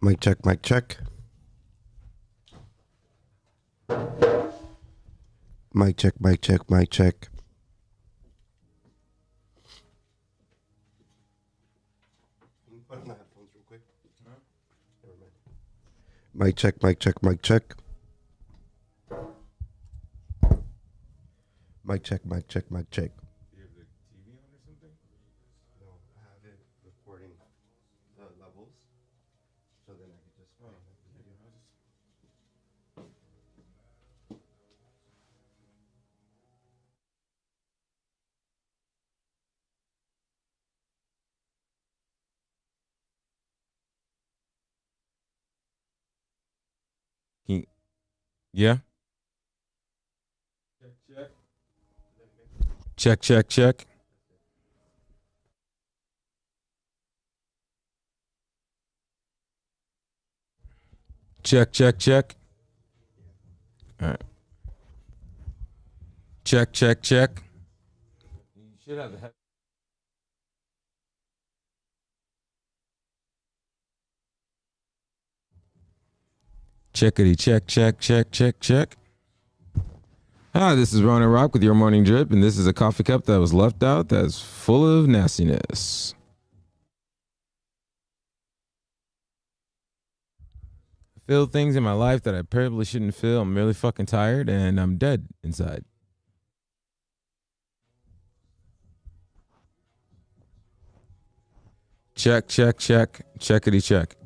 Mic check, mic check. Mic check, mic check, mic check. Can you put on the headphones real quick? Never mind. Mic check, mic check, mic check. Mic check, mic check, mic check. Do you have the TV on or something? No, I have it recording the levels, so then I can just play the video. Yeah. Check, check, check. Check, check, check. All right. Check, check, check. You should have the head. Checkity, check, check, check, check, check. Hi, this is Ronan Rock with your morning drip, and this is a coffee cup that was left out that's full of nastiness. I feel things in my life that I probably shouldn't feel. I'm really fucking tired, and I'm dead inside. Check, check, check, checkity, check.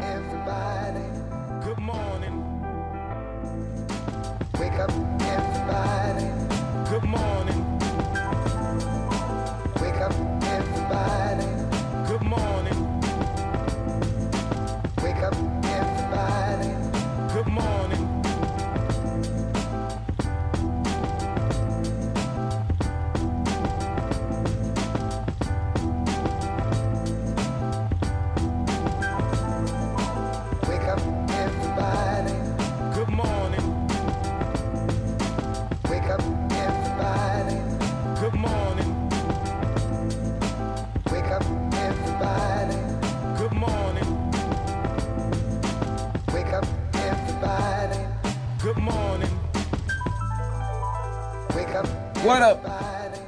everybody. Good morning. Wake up, everybody. Good morning. Wake up, everybody. Good morning. Wake up, everybody. Good morning. Wake up, everybody. Good morning. Wake up, everybody. Good morning. Wake up, everybody. Good morning. Wake up, everybody. Good morning. Wake up, What up? everybody.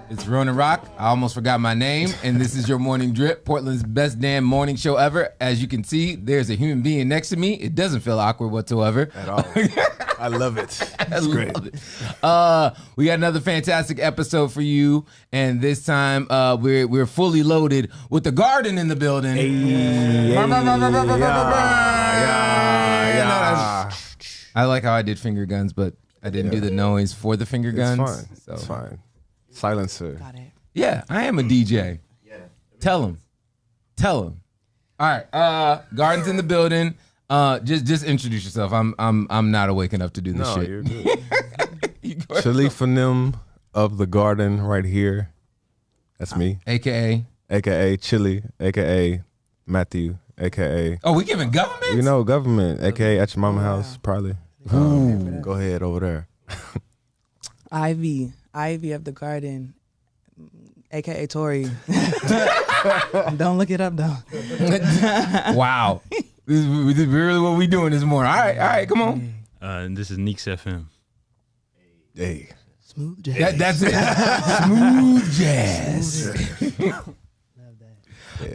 It's Ronan Rock. I almost forgot my name, and this is your morning drip, Portland's best damn morning show ever. As you can see, there's a human being next to me. It doesn't feel awkward whatsoever. At all. I love it. It's great. Love it. We got another fantastic episode for you, and this time we're fully loaded with the Gard3n in the building. I like how I did finger guns, but I didn't do the noise for the finger It's guns. fine. So. It's fine. Silencer. Got it. Yeah, I am a DJ. Yeah. Tell him. All right, Gard3n's in the building. Just introduce yourself. I'm not awake enough to do this No, shit. you're good. You go ahead. Chili Fanim of the Gard3n right here. That's me. AKA. AKA Chili. AKA Matthew. AKA, Oh, we giving government? you know, government. AKA at your mama house, probably. Go ahead over there. Ivy of the Gard3n, aka Tori. Don't look it up though. Wow. This is really what we doing this morning. All right, come on. And this is Neeks FM. Hey. Smooth jazz. That's it. Smooth jazz.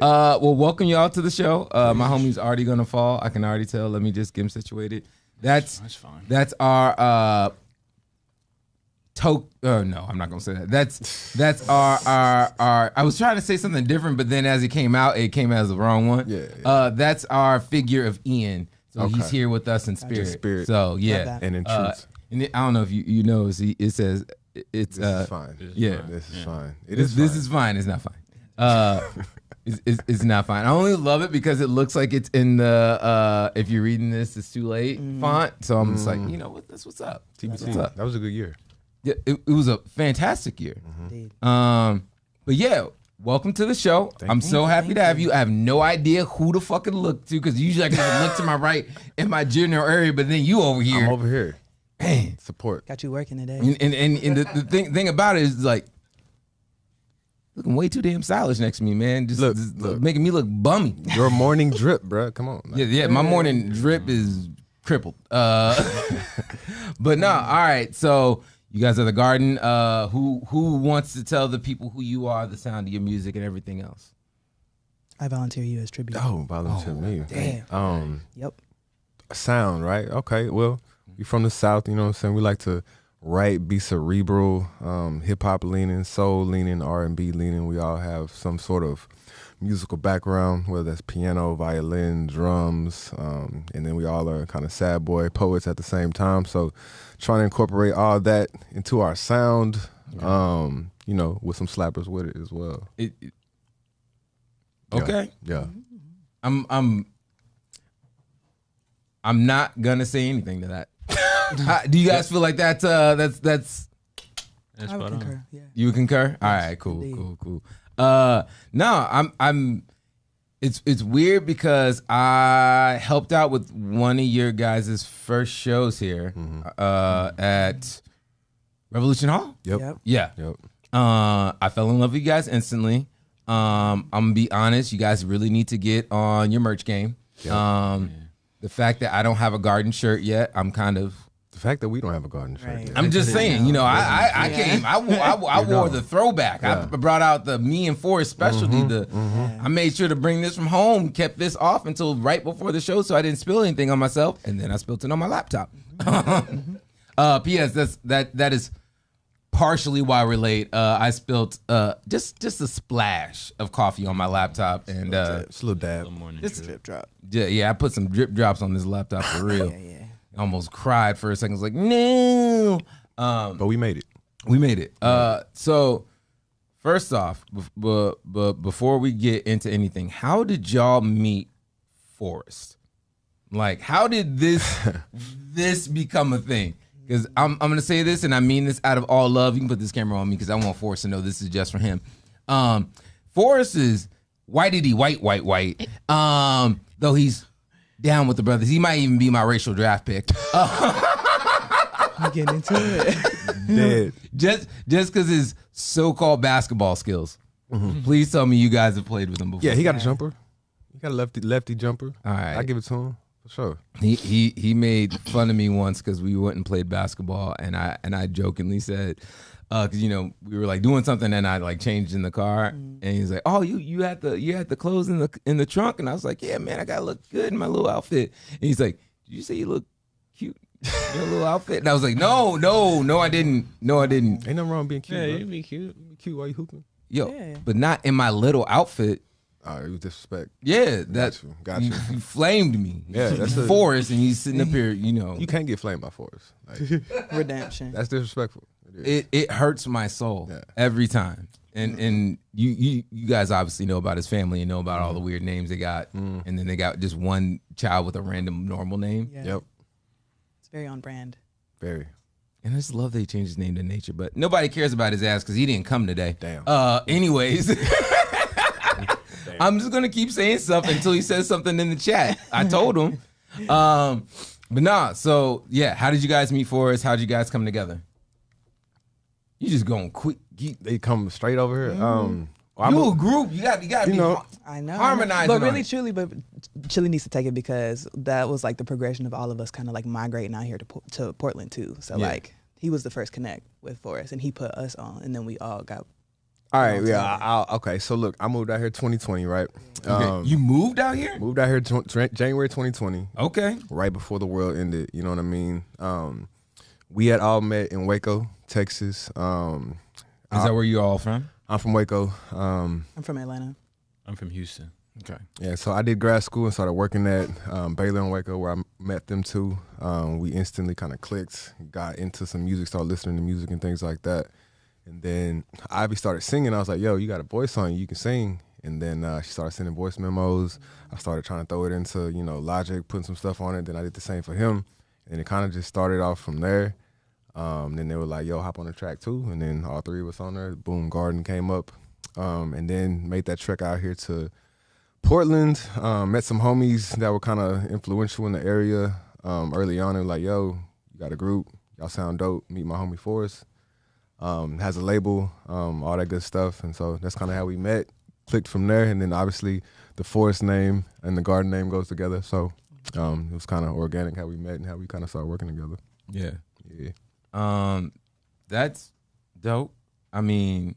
Well, welcome y'all to the show. My homie's already gonna fall. I can already tell. Let me just get him situated. That's fine. That's our no, I'm not gonna say that. That's our I was trying to say something different, but then as it came out as the wrong one. Yeah. That's our figure of Ian. So he's Okay. here with us in spirit. Spirit. So yeah. that. And in truth. And I don't know if you know, it says it's This is fine. yeah. This is fine. This is fine. It's not fine. It's not fine. I only love it because it looks like it's in the if you're reading this, it's too late font. So I'm just like, you know what? That's what's up. That's what's up. That was a good year. Yeah, it was a fantastic year. Indeed. But yeah, welcome to the show. I'm so happy to have you. I have no idea who to fucking look to because usually I can just look to my right in my general area, but then you over here. I'm over here. Man. Support. Got you working today. And the thing about it is like looking way too damn stylish next to me, man. Just Look. making me look bummy. Your morning drip, bro. Come on. Yeah, my morning drip is crippled. But no, all right. So you guys are the Gard3n. Who wants to tell the people who you are, the sound of your music, and everything else? I volunteer you as tribute. Oh, volunteer me. Damn. Yep. Sound, right? Okay. Well, we from the South, you know what I'm saying? We like to write, be cerebral, hip hop leaning, soul leaning, R&B leaning. We all have some sort of musical background, whether that's piano, violin, drums, and then we all are kind of sad boy poets at the same time. So trying to incorporate all that into our sound, you know, with some slappers with it as well. Okay. Yeah. I'm not gonna say anything to that. Do you guys feel like that's That's I spot would on. concur. Yeah. you would concur? All right, cool. No, I'm it's weird because I helped out with one of your guys' first shows here at Revolution Hall. Yep. Yeah. Yep. I fell in love with you guys instantly. I'm gonna be honest, you guys really need to get on your merch game. The fact that I don't have a Gard3n shirt yet, I'm kind of. The fact that we don't have a garden shirt. Right. yet. I'm just saying, you know, I came, I wore the throwback. I brought out the Me and Forrest specialty. I made sure to bring this from home, kept this off until right before the show so I didn't spill anything on myself, and then I spilled it on my laptop. P.S. That is partially why we're late. I spilled just a splash of coffee on my laptop, and Just a little dab. Good morning. Just- Drip. Drip drop. yeah, I put some drip drops on this laptop for real. Yeah. Almost cried for a second. I was like, no. But we made it. We made it. So first off, before we get into anything, how did y'all meet Forrest? Like, how did this become a thing? Because I'm gonna say this, and I mean this out of all love. You can put this camera on me because I want Forrest to know this is just for him. Forrest is whitey white. Though he's down with the brothers. He might even be my racial draft pick. I'm getting into it. Dead. Just because his so-called basketball skills. Please tell me you guys have played with him before. Yeah, he got a jumper. He got a lefty jumper. All right. I give it to him for sure. He made fun of me once because we went and played basketball, and I jokingly said, because we were like doing something, and I like changed in the car, and he's like, "Oh, you had the clothes in the trunk," and I was like, "Yeah, man, I gotta look good in my little outfit." And he's like, "Did you say you look cute in your little outfit?" And I was like, "No, I didn't. No, I didn't." Ain't nothing wrong with being cute. Yeah, bro. you be cute. You cute while you hooping. Yo, Yeah. but not in my little outfit. All right, it was disrespect. Yeah, that Got you. you flamed me. Yeah, that's a- Forrest, and you sitting up here, You can't get flamed by Forrest. Like, Redemption. that's disrespectful. It is. it hurts my soul Yeah. every time. And you guys obviously know about his family and know about all the weird names they got, and then they got just one child with a random normal name. Yeah. Yep. It's very on brand. Very. And I just love they changed his name to Nature, but nobody cares about his ass because he didn't come today. Damn. Anyways, I'm just gonna keep saying stuff until he says something in the chat. I told him. But nah. So yeah, how did you guys meet Forrest? How did you guys come together? You just going quick. They come straight over here. You a group. You got to be I know. harmonizing But on really, it. truly, but Chili needs to take it because that was like the progression of all of us kind of like migrating out here to Portland too. So Yeah. like he was the first connect with Forrest, and he put us on, and then we all got. All right, Long yeah. time. Okay, so look, I moved out here 2020, right? Okay, you moved out here? Moved out here January 2020, Okay. right before the world ended. You know what I mean? We had all met in Waco, Texas. Is that where you all from? I'm from Waco. I'm from Atlanta. I'm from Houston. Okay. Yeah, so I did grad school and started working at Baylor and Waco, where I met them too. We instantly kind of clicked, got into some music, started listening to music and things like that. And then Ivy started singing. I was like, yo, you got a voice on you can sing. And then she started sending voice memos. I started trying to throw it into, Logic, putting some stuff on it. Then I did the same for him. And it kind of just started off from there. Then they were like, yo, hop on the track too. And then all three of us on there. Boom, Gard3n came up. And then made that trek out here to Portland. Met some homies that were kind of influential in the area early on. They were like, yo, you got a group. Y'all sound dope. Meet my homie Forrest. Has a label, all that good stuff. And so that's kind of how we met. Clicked from there. And then obviously the Forrest name and the Gard3n name goes together. So it was kind of organic how we met and how we kind of started working together. Yeah. Yeah. That's dope. I mean,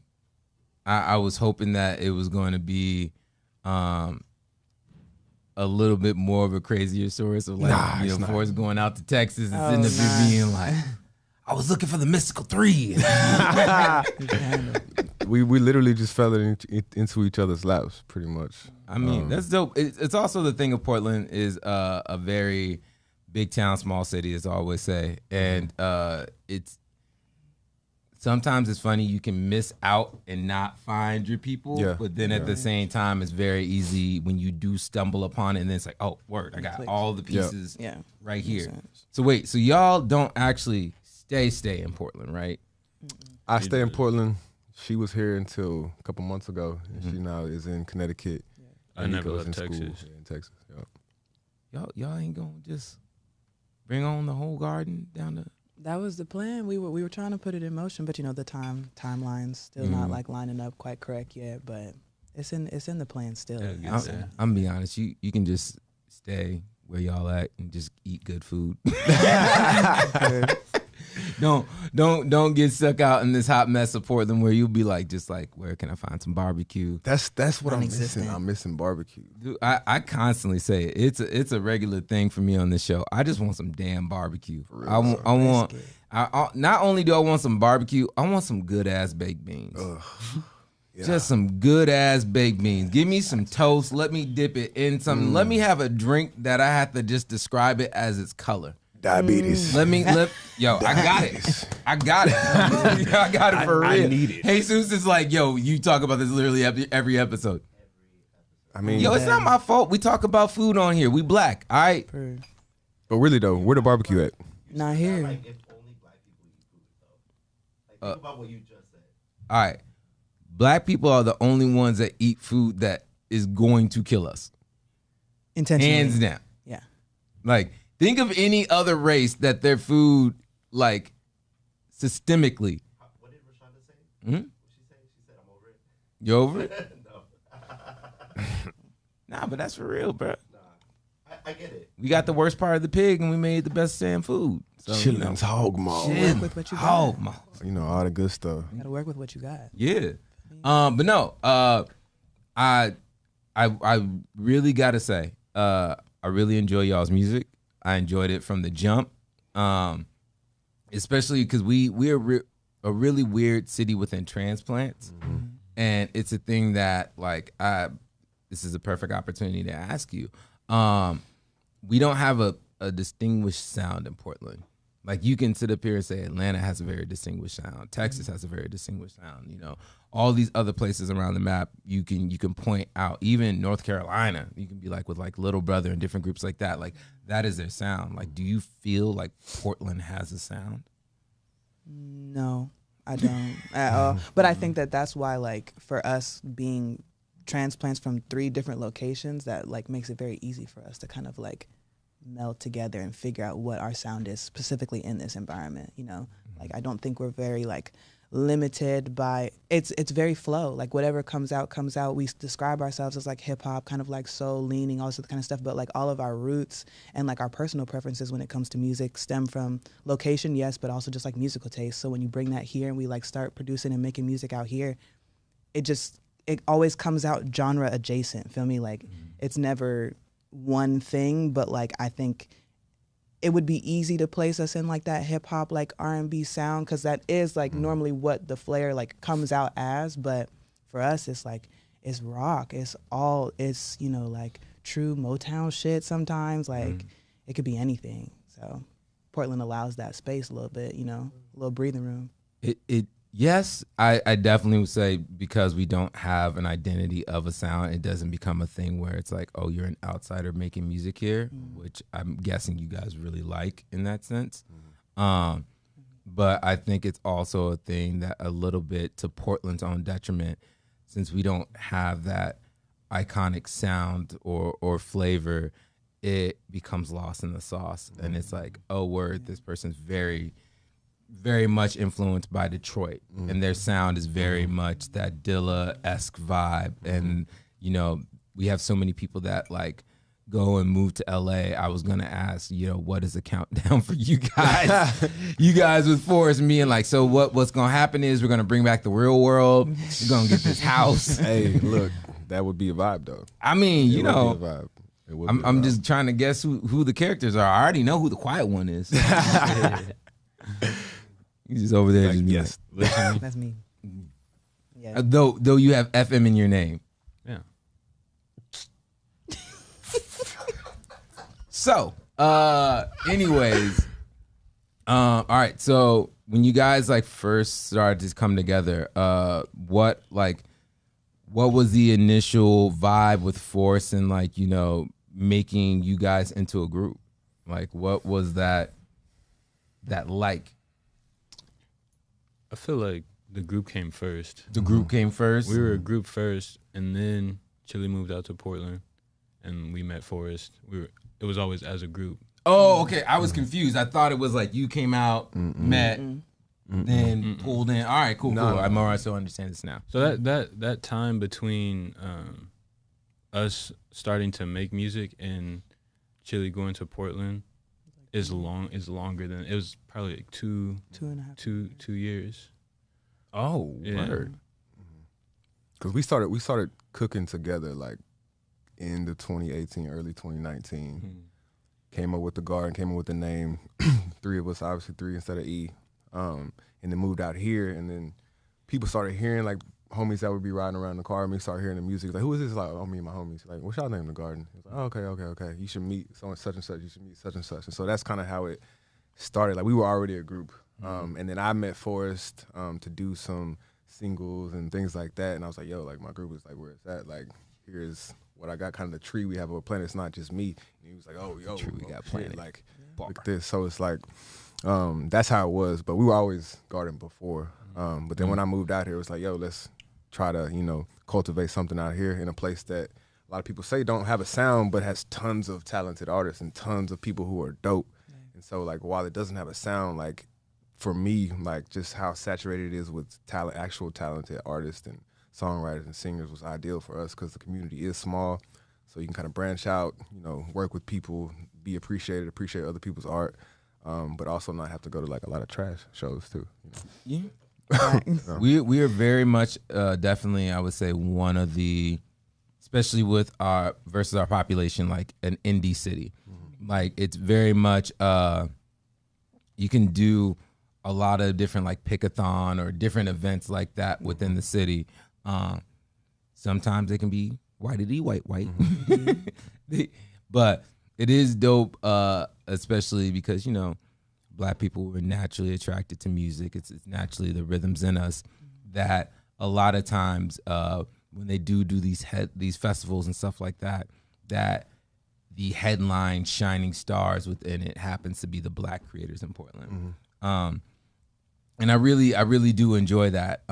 I was hoping that it was going to be a little bit more of a crazier story. So like, it's not. Forrest going out to Texas and sitting up here being like, I was looking for the mystical 3. We literally just fell into each other's laps pretty much. I mean, that's dope. It's also the thing of Portland is a very big town, small city, as I always say. And it's sometimes it's funny you can miss out and not find your people. Yeah. But then at the same time, it's very easy when you do stumble upon it and then it's like, oh, word, I got Clicks. all the pieces Yeah. right here. sense. So wait, so y'all don't actually stay in Portland, right? I stay in Portland. She was here until a couple months ago. And she now is in Connecticut. I And never Nico's left in school Texas. in Texas. Yep. Y'all ain't gonna just bring on the whole garden down to That was the plan. We were trying to put it in motion, but the timeline's still not like lining up quite correct yet. But it's in the plan still. Yeah, Yeah, yeah. so- I'm gonna be honest. You can just stay where y'all at and just eat good food. don't get stuck out in this hot mess of Portland where you'll be like, just like, where can I find some barbecue? That's what I'm missing. Non-existent. I'm missing barbecue. Dude, I constantly say it. It's a regular thing for me on this show. I just want some damn barbecue. I Not only do I want some barbecue, I want some good ass baked beans. Yeah. Just some good ass baked beans. Give me some toast. Let me dip it in something. Let me have a drink that I have to just describe it as its color. Diabetes. I got it. I got it. I got it for real. I need it. Jesus is like, yo, you talk about this literally every episode. I mean, Yo, it's not my fault. We talk about food on here. We black, all right? but really though, where the barbecue at? Not here. Like if only black people eat food though. Like think about what you just said. All right. Black people are the only ones that eat food that is going to kill us. Intentionally. Hands down. Yeah. Like, think of any other race that their food, like, systemically. What did Rashonda say? Hmm? What she say? She said I'm over it. You over it? No. Nah, but that's for real, bro. I get it. We got the worst part of the pig and we made the best damn food. So, Chillins, hog maw. Work with what you got. Hog maw. You know, all the good stuff. You gotta work with what you got. Yeah. But no, I really gotta say, I really enjoy y'all's music. I enjoyed it from the jump. Especially because we're a really weird city within transplants. And it's a thing that like this is a perfect opportunity to ask you. We don't have a distinguished sound in Portland. Like you can sit up here and say Atlanta has a very distinguished sound. Texas has a very distinguished sound. You know, all these other places around the map, you can point out. Even North Carolina, you can be like with like Little Brother and different groups like that. Like that is their sound. Like, do you feel like Portland has a sound? No, I don't at all. But I think that that's why, like, for us being transplants from 3 different locations, that like makes it very easy for us to kind of like meld together and figure out what our sound is specifically in this environment. You know, like I don't think we're very like limited by it's very flow. Like whatever comes out. We describe ourselves as like hip hop, kind of like soul leaning, all this other kind of stuff. But like all of our roots and like our personal preferences when it comes to music stem from location, yes, but also just like musical taste. So when you bring that here and we like start producing and making music out here, it always comes out genre adjacent. Feel me? Like it's never one thing, but like I think it would be easy to place us in like that hip hop like R&B sound, because that is like normally what the flair like comes out as. But for us, it's like it's rock. It's you know, like true Motown shit. Sometimes like it could be anything. So Portland allows that space a little bit, you know, a little breathing room. Yes, I definitely would say because we don't have an identity of a sound, it doesn't become a thing where it's like, oh, you're an outsider making music here, which I'm guessing you guys really like in that sense. But I think it's also a thing that a little bit to Portland's own detriment, since we don't have that iconic sound or flavor, it becomes lost in the sauce. And it's like, oh, word, this person's very much influenced by Detroit, and their sound is very much that Dilla-esque vibe. And you know, we have so many people that like go and move to LA. I was gonna ask, you know, what is the countdown for you guys? You guys with Forrest and me, and like, so what's gonna happen is we're gonna bring back the real world. We're gonna get this house. Hey, look, that would be a vibe though. I mean, you know, It would be a vibe. It would be a I'm vibe. just trying to guess who the characters are. I already know who the quiet one is. He's just over there. Like, just yes. Listening. That's me. Yeah. Though you have FM in your name. Yeah. So, anyways, all right. So when you guys like first started to come together, what was the initial vibe with Force and like, you know, making you guys into a group? Like, what was that like? I feel like the group came first. The group came first. We were a group first, and then Chili moved out to Portland, and we met Forrest. It was always as a group. Oh, okay. I was confused. I thought it was like you came out, met, then pulled in. All right, cool. I more or so understand this now. So that time between us starting to make music and Chili going to Portland is longer than it was. Probably like 2 years. Oh, Yeah. word. Because we started cooking together like end of 2018, early 2019. Came up with the Gard3n, came up with the name. 3 of us, obviously 3 instead of E. and then moved out here, and then people started hearing like homies that would be riding around the car. Me started hearing the music. Like, who is this? Like, oh, me and my homies. Like, what's y'all name in the garden? It's like, oh, okay. You should meet someone such and such. You should meet such and such. And so that's kind of how it started. Like, we were already a group, and then I met Forrest to do some singles and things like that. And I was like, yo, like my group is like where it's at. Like, here's what I got, kind of the tree we have over planted. It's not just me. And he was like, oh, yo, tree we got planted. Like, look at this. So it's like, that's how it was. But we were always Gard3n before. But then when I moved out here, it was like, yo, let's try to, you know, cultivate something out here in a place that a lot of people say don't have a sound, but has tons of talented artists and tons of people who are dope. And so, like, while it doesn't have a sound, like, for me, like, just how saturated it is with talent, actual talented artists and songwriters and singers was ideal for us because the community is small. So you can kind of branch out, you know, work with people, be appreciated, appreciate other people's art, but also not have to go to, like, a lot of trash shows, too. You know? Yeah. We are very much definitely, I would say, one of the, especially with our versus our population, like an indie city. Like, it's very much you can do a lot of different like pick-a-thon or different events like that within the city. Sometimes it can be whitey white. But it is dope, especially because, you know, Black people were naturally attracted to music. It's naturally the rhythms in us that a lot of times when they do these festivals and stuff like that, that the headline shining stars within it happens to be the Black creators in Portland. And I really do enjoy that.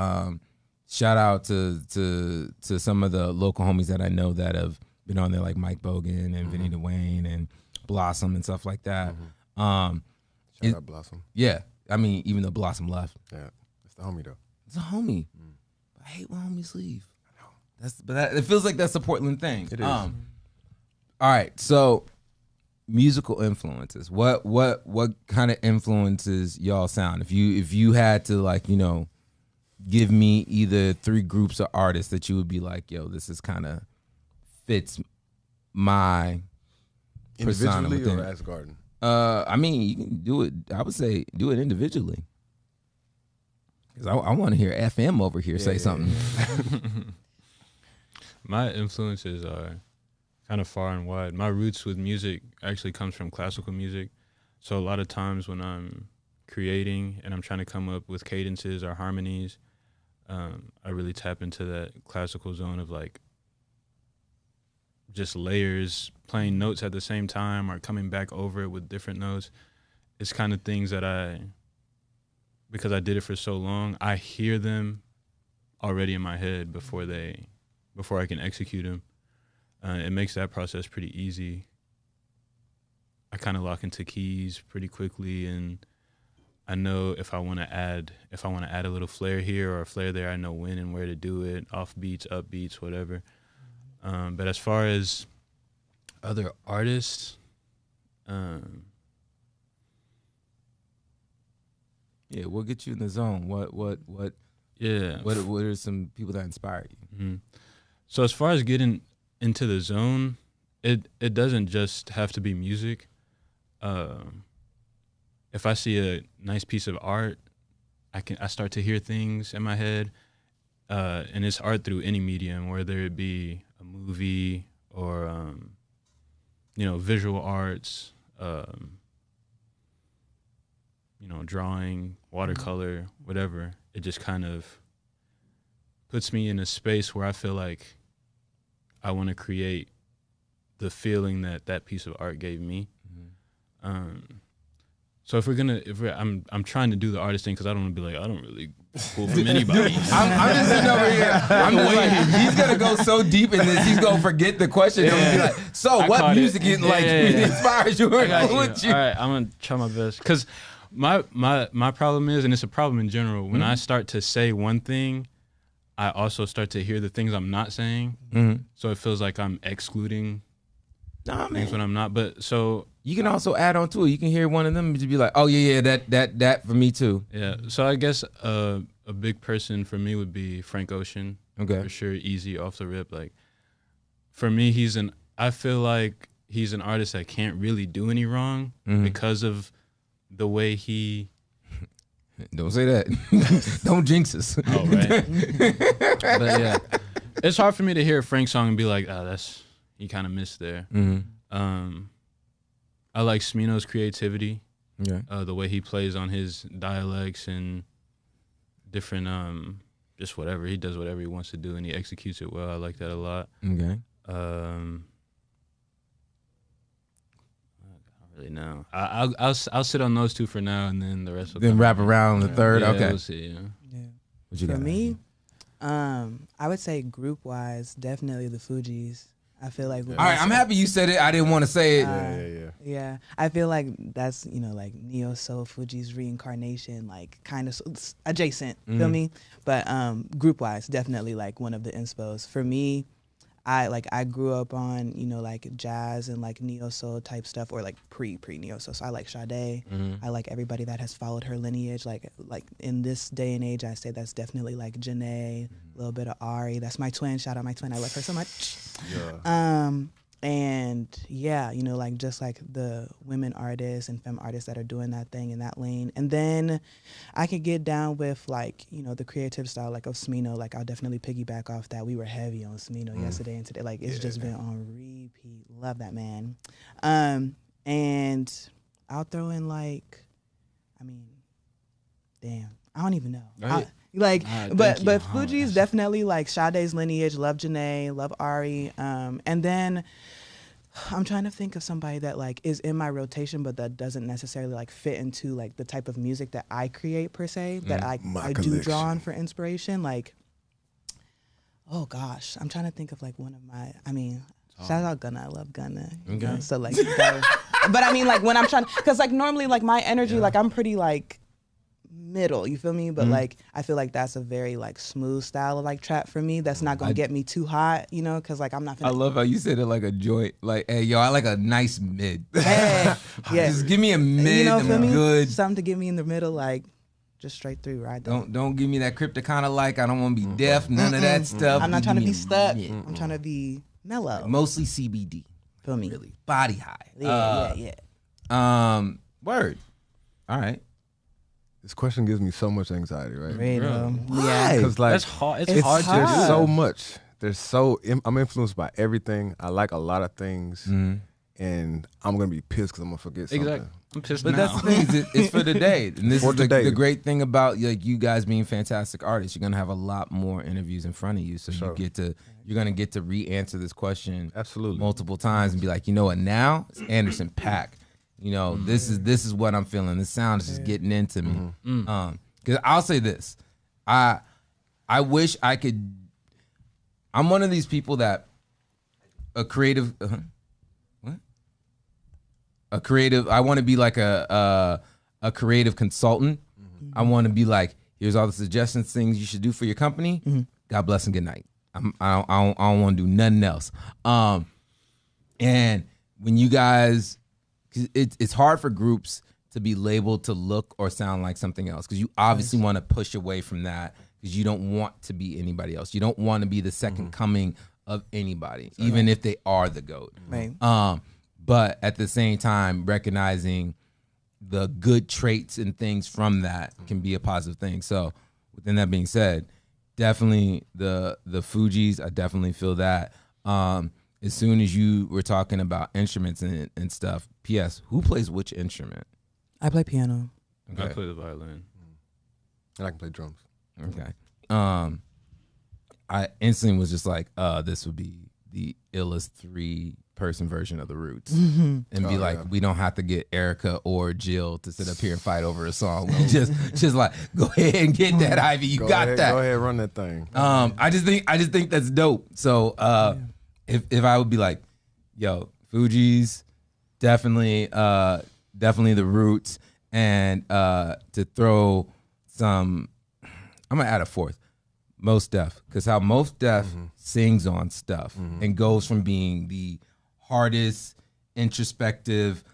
Shout out to some of the local homies that I know that have been on there, like Mike Bogan and Vinny DeWayne and Blossom and stuff like that. Shout out Blossom. Yeah, I mean, even though Blossom left, Yeah, it's the homie though. it's a homie. I hate when homies leave. I know. It feels like that's a Portland thing. It is. All right, so musical influences. What kind of influences y'all sound? If you had to, like, you know, give me either 3 groups of artists that you would be like, yo, this is kind of fits my persona Individually within or it. as Gard3n? I mean, you can do it. I would say do it individually. Because I want to hear FM over here say something. My influences are kind of far and wide. My roots with music actually comes from classical music. So a lot of times when I'm creating and I'm trying to come up with cadences or harmonies, I really tap into that classical zone of like just layers, playing notes at the same time or coming back over it with different notes. It's kind of things that because I did it for so long, I hear them already in my head before I can execute them. It makes that process pretty easy. I kind of lock into keys pretty quickly, and I know if I want to add a little flair here or a flair there, I know when and where to do it, off beats, up beats, whatever. But as far as other artists, Yeah, what gets you in the zone? What are some people that inspire you? Mm-hmm. So as far as getting into the zone, it doesn't just have to be music. If I see a nice piece of art, I start to hear things in my head, and it's art through any medium, whether it be a movie or visual arts, drawing, watercolor, whatever. It just kind of puts me in a space where I feel like I want to create the feeling that piece of art gave me. So I'm trying to do the artist thing because I don't want to be like, I don't really pull from anybody. I'm just sitting over here. I'm just like, he's gonna go so deep in this, he's gonna forget the question. Yeah. And be like, so I what music inspires you or influences you? All right, I'm gonna try my best because my problem is, and it's a problem in general, when I start to say one thing, I also start to hear the things I'm not saying. So it feels like I'm excluding things when I'm not. But so you can also add on to it. You can hear one of them and just be like, oh yeah, that for me too. Yeah. So I guess a big person for me would be Frank Ocean. Okay. For sure, easy off the rip. Like for me, I feel like he's an artist that can't really do any wrong because of the way he Don't say that. Don't jinx us. Oh, right. But yeah, it's hard for me to hear a Frank song and be like, oh, that's, he kind of missed there. I like Smino's creativity. Yeah. The way he plays on his dialects and different, just whatever. He does whatever he wants to do and he executes it well. I like that a lot. Okay. I don't really know. I'll sit on those two for now, and then the rest will Then come. wrap around the third. Yeah, Okay. we'll see. Yeah. Yeah. What you For got? me, I would say group wise, definitely the Fugees. I feel like. All right, I'm happy you said it. I didn't want to say it. Yeah. Yeah, I feel like that's like neo soul Fugees reincarnation, like kind of adjacent. Feel me? But group wise, definitely like one of the inspos for me. I grew up on like jazz and like neo soul type stuff, or like pre neo soul. So I like Sade. I like everybody that has followed her lineage. Like in this day and age, I say that's definitely like Janae, a little bit of Ari. That's my twin. Shout out my twin. I love her so much. Yeah. And yeah, like just like the women artists and femme artists that are doing that thing in that lane. And then I could get down with like, the creative style like of Smino. Like I'll definitely piggyback off that. We were heavy on Smino yesterday and today. Like it's just been on repeat. Love that man. And I'll throw in like, damn, I don't even know. Right. But thank you. Fugees definitely like Sade's lineage, love Janae, love Ari, and then I'm trying to think of somebody that like is in my rotation, but that doesn't necessarily like fit into like the type of music that I create per se. That I do draw on for inspiration. Like, oh gosh, I'm trying to think of like one of my. Shout out Gunna, I love Gunna. Okay. So like, but like when I'm trying, because like normally like my energy, like I'm pretty like middle, you feel me? But like I feel like that's a very like smooth style of like trap for me. That's not gonna get me too hot, because like I'm not I finna. love how you said it like a joint. Like, hey, yo, I like a nice mid. Hey, yeah. Just give me a mid. feel me? Good. Something to get me in the middle, like just straight through, right? Don't give me that Crypticana like. I don't want to be deaf. None of that stuff. I'm not You trying to give be me stuck. mid. I'm trying to be mellow. Mostly CBD. Feel me? Really, body high. Yeah. Word. All right. This question gives me so much anxiety, right? Yeah. Because like That's hard. It's It's hard hard. to there's do. so much. I'm influenced by everything. I like a lot of things, and I'm gonna be pissed because I'm gonna forget something. Exactly. I'm pissed But now. that's the thing. It's for today. And this For is today. the great thing about like you guys being fantastic artists. You're gonna have a lot more interviews in front of you, so Sure. you're gonna get to re-answer this question Absolutely. multiple times and be like, you know what? Now it's Anderson .Paak. This is what I'm feeling. The sound is just getting into me. Because I'll say this, I wish I could. I'm one of these people that a creative. What? A creative. I want to be like a creative consultant. I want to be like, here's all the suggestions, things you should do for your company. God bless and good night. I don't want to do nothing else. And when you guys, 'cause it's hard for groups to be labeled to look or sound like something else, because you obviously want to push away from that because you don't want to be anybody else. You don't want to be the second coming of anybody, even if they are the GOAT. Right. But at the same time, recognizing the good traits and things from that can be a positive thing. So, within that being said, definitely the Fugees, I definitely feel that. As soon as you were talking about instruments and stuff, P.S., who plays which instrument? I play piano. I play the violin. And I can play drums. Okay. I instantly was just like, this would be the illest 3-person version of the Roots, and be like, we don't have to get Erica or Jill to sit up here and fight over a song. We just like, go ahead and get that, Ivy. You got ahead, that. Go ahead, run that thing. I just think that's dope. So if I would be like, yo, Fugees, definitely the Roots, and to throw some, I'm gonna add a fourth, Mos Def, because how Mos Def sings on stuff and goes from being the hardest introspective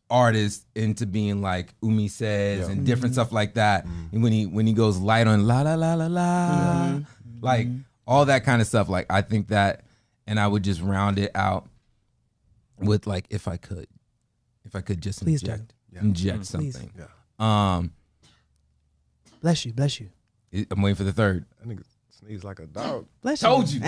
artist into being like Umi says and different stuff like that. And when he goes light on la la la la la, like all that kind of stuff, like I think that, and I would just round it out with like, if I could just Please do. inject Please. something. Yeah. Bless you. Bless you. I'm waiting for the third. That nigga sneeze like a dog. Bless Told you.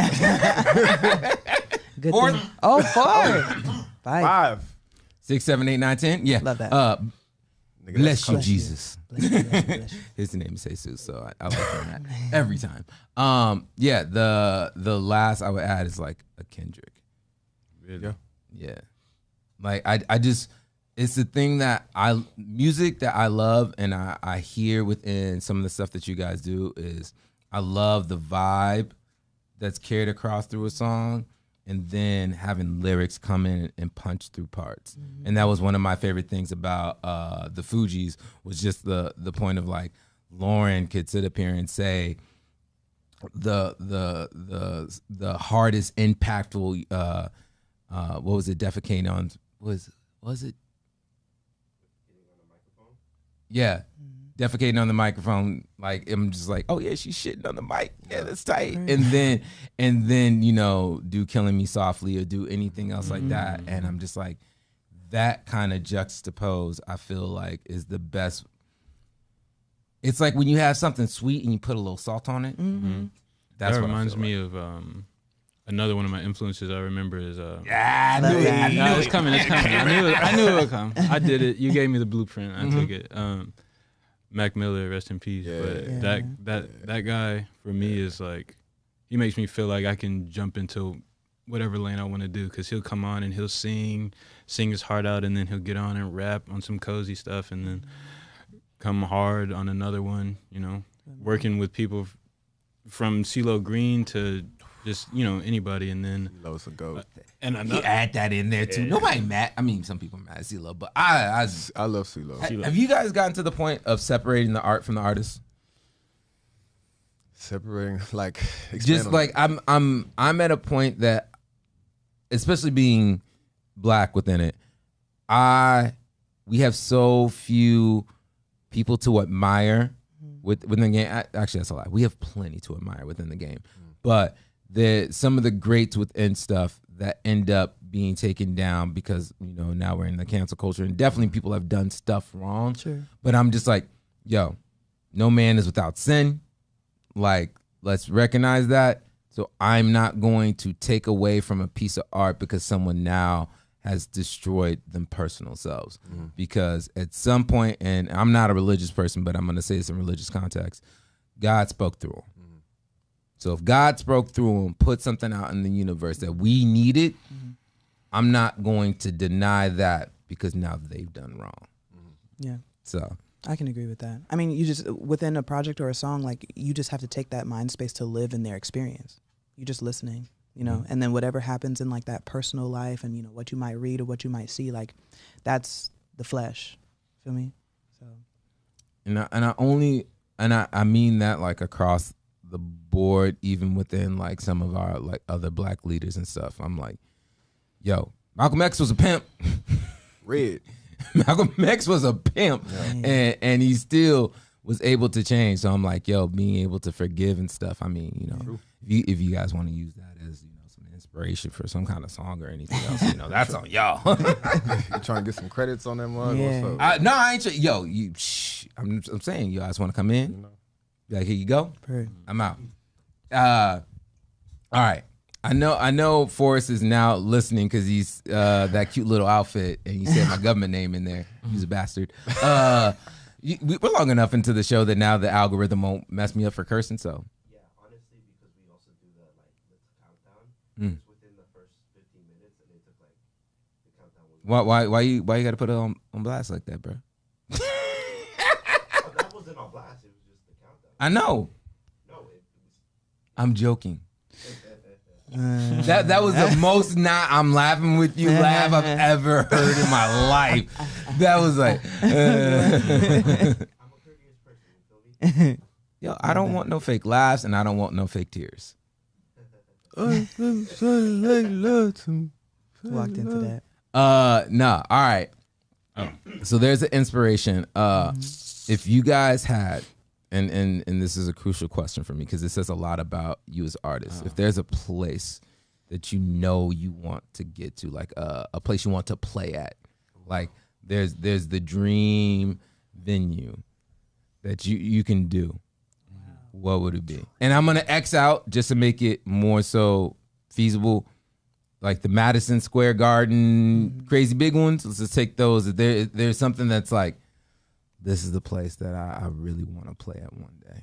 Good Fourth. thing. Oh, 4. 5. 5. 6, 7, 8, 9, 10. Yeah. Love that. Nigga, Bless you, Bless you. Jesus. Bless you, bless you, bless you. His name is Jesus, so I like that every time. Yeah, the last I would add is like a Kendrick. Really? Yeah. Yeah, like I just it's the thing that music that I love and I hear within some of the stuff that you guys do is I love the vibe that's carried across through a song. And then having lyrics come in and punch through parts. And that was one of my favorite things about the Fugees was just the point of like Lauren could sit up here and say the hardest impactful what was it defecating on was it yeah defecating on the microphone, like I'm just like, oh yeah, she's shitting on the mic. Yeah, that's tight. And then you know, do Killing Me Softly or do anything else like that. And I'm just like, that kind of juxtapose, I feel like is the best. It's like when you have something sweet and you put a little salt on it. That's That what reminds I feel me like. of another one of my influences. I remember is I knew it. I knew no, it. it's coming. It's coming. I knew it would come. I did it. You gave me the blueprint. I took it. Mac Miller, rest in peace. Yeah. But that guy for me is like, he makes me feel like I can jump into whatever lane I want to do, because he'll come on and he'll sing his heart out, and then he'll get on and rap on some cozy stuff, and then come hard on another one. You know, working with people from CeeLo Green to just, you know, anybody, and then Lowe's a goat. and You another. add that in there too. Nobody mad. I mean, some people mad at CeeLo, but I I love CeeLo. have you guys gotten to the point of separating the art from the artist? Separating, like, expand Just on like I'm at a point that, especially being black within it, we have so few people to admire within the game. Actually, that's a lie. We have plenty to admire within the game, but some of the greats within stuff that end up being taken down because, you know, now we're in the cancel culture, and definitely people have done stuff wrong. Sure. But I'm just like, yo, no man is without sin. Like, let's recognize that. So I'm not going to take away from a piece of art because someone now has destroyed them personal selves. Because at some point, and I'm not a religious person, but I'm going to say this in religious context, God spoke through him. So if God spoke through him, put something out in the universe that we needed, I'm not going to deny that because now they've done wrong. Yeah. So I can agree with that. I mean, you just, within a project or a song, like, you just have to take that mind space to live in their experience. You're just listening, you know, and then whatever happens in like that personal life and, you know, what you might read or what you might see, like, that's the flesh. Feel me? So I mean that like across the board, even within like some of our like other black leaders and stuff. I'm like, yo, Malcolm X was a pimp. Red. Malcolm X was a pimp, and he still was able to change. So I'm like, yo, being able to forgive and stuff. I mean, you know, if you guys want to use that as, you know, some inspiration for some kind of song or anything else, you know, that's on y'all. You trying to get some credits on that mug? Yeah. What's up? No, I ain't. Yo, I'm saying, you guys want to come in? You know? Be like, here you go. Period. I'm out. All right. I know Forrest is now listening because he's that cute little outfit, and you said my government name in there. He's a bastard. We're long enough into the show that now the algorithm won't mess me up for cursing. So Yeah, honestly, because we also do the let's countdown. It's within the first 15 minutes, and they took like the countdown. why you got to put it on blast like that, bro? Oh, that wasn't on blast. It was just the countdown. I know. No, it was. I'm joking. That was the most not I'm laughing with you laugh I've ever heard in my life. That was like, I'm a courteous person. You feel me? yo, I don't want no fake laughs and I don't want no fake tears. Walked into that. Nah, all right. So there's an inspiration. If you guys had, and this is a crucial question for me because it says a lot about you as artists. If there's a place that you know you want to get to, like a place you want to play at, like there's the dream venue that you can do, what would it be? And I'm gonna X out just to make it more so feasible. Like the Madison Square Garden, crazy big ones. Let's just take those. There's something that's like, this is the place that I really want to play at one day.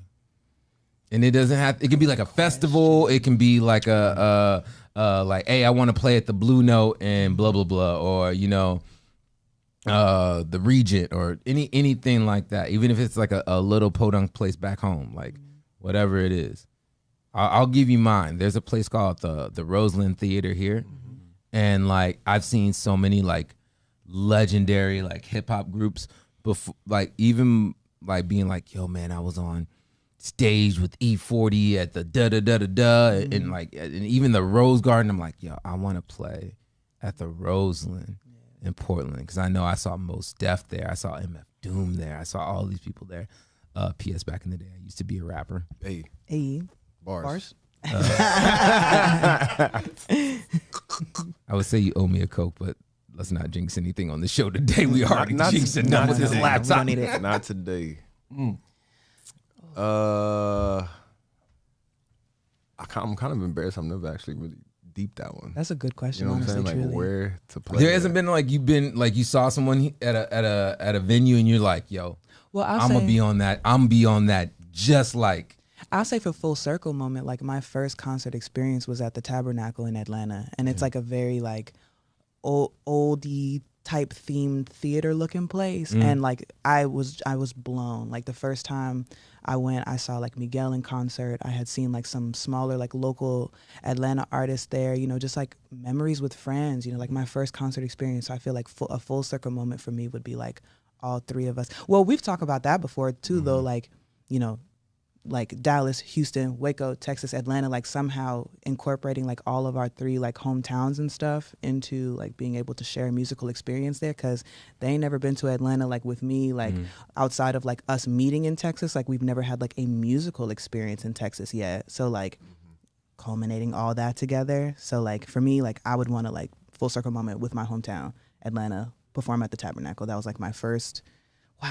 And it doesn't have. It can be like a festival. It can be like like, hey, I want to play at the Blue Note and blah blah blah, or the Regent, or anything like that. Even if it's like a little podunk place back home, like whatever it is. I'll give you mine. There's a place called the Roseland Theater here, and like I've seen so many like legendary like hip hop groups before, like even like being like, yo man, I was on stage with E40 at the and like and even the Rose Garden. I'm like, yo, I want to play at the Roseland in Portland because I know I saw Mos Def there, I saw MF Doom there, I saw all these people there. P.S. back in the day, I used to be a rapper. Hey. Bars. I would say you owe me a Coke, but let's not jinx anything on the show today. We already jinxed enough with this today. laptop. We don't need it. Not today. I'm kind of embarrassed. I've never actually really deep that one. That's a good question. You know what I'm honestly, saying? Like truly. where to play. There hasn't been like you've been like you saw someone at a venue and you're like, yo, Well, I'm gonna be on that. I'm be on that. Just like I'll say for full circle moment, like my first concert experience was at the Tabernacle in Atlanta, and it's like a very like oldie type themed theater looking place, and like I was blown. Like the first time I went, I saw like Miguel in concert. I had seen like some smaller like local Atlanta artists there. You know, just like memories with friends. You know, like my first concert experience. So I feel like a full circle moment for me would be like all three of us. Well, we've talked about that before too, though. Like, you know, like Dallas, Houston, Waco, Texas, Atlanta, like somehow incorporating like all of our three like hometowns and stuff into like being able to share a musical experience there, because they ain't never been to Atlanta like with me, like outside of like us meeting in Texas, like we've never had like a musical experience in Texas yet. So like culminating all that together. So like for me, like I would want to like full circle moment with my hometown, Atlanta, perform at the Tabernacle. That was like my first